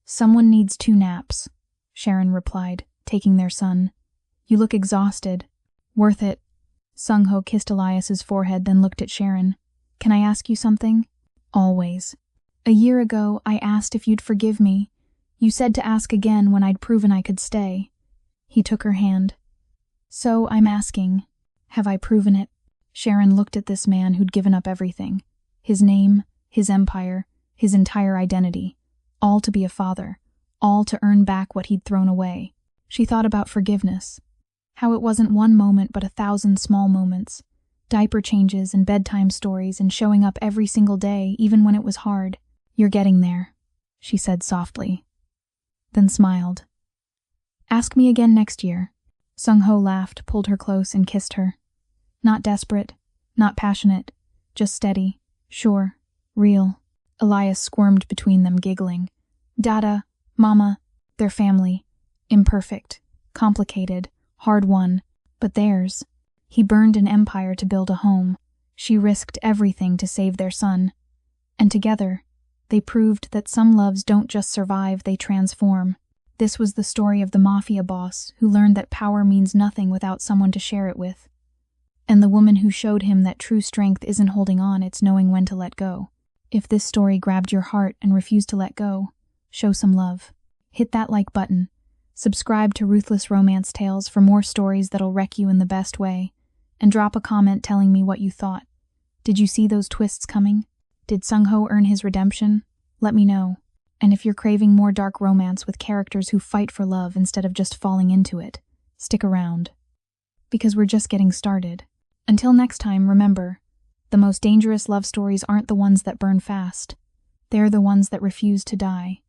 Someone needs 2 naps, Sharon replied, taking their son. You look exhausted. Worth it. Sung-ho kissed Elias's forehead, then looked at Sharon. Can I ask you something? Always. A year ago, I asked if you'd forgive me. You said to ask again when I'd proven I could stay. He took her hand. So I'm asking, have I proven it? Sharon looked at this man who'd given up everything. His name, his empire, his entire identity. All to be a father. All to earn back what he'd thrown away. She thought about forgiveness. How it wasn't one moment but 1,000 small moments. Diaper changes and bedtime stories and showing up every single day, even when it was hard. You're getting there, she said softly. Then smiled. Ask me again next year. Sung-ho laughed, pulled her close, and kissed her. Not desperate, not passionate, just steady, sure, real. Elias squirmed between them, giggling. Dada, Mama, their family. Imperfect, complicated, hard-won, but theirs. He burned an empire to build a home. She risked everything to save their son. And together, they proved that some loves don't just survive, they transform. This was the story of the Mafia boss who learned that power means nothing without someone to share it with. And the woman who showed him that true strength isn't holding on, it's knowing when to let go. If this story grabbed your heart and refused to let go, show some love. Hit that like button. Subscribe to Ruthless Romance Tales for more stories that'll wreck you in the best way. And drop a comment telling me what you thought. Did you see those twists coming? Did Sung-ho earn his redemption? Let me know. And if you're craving more dark romance with characters who fight for love instead of just falling into it, stick around. Because we're just getting started. Until next time, remember, the most dangerous love stories aren't the ones that burn fast. They're the ones that refuse to die.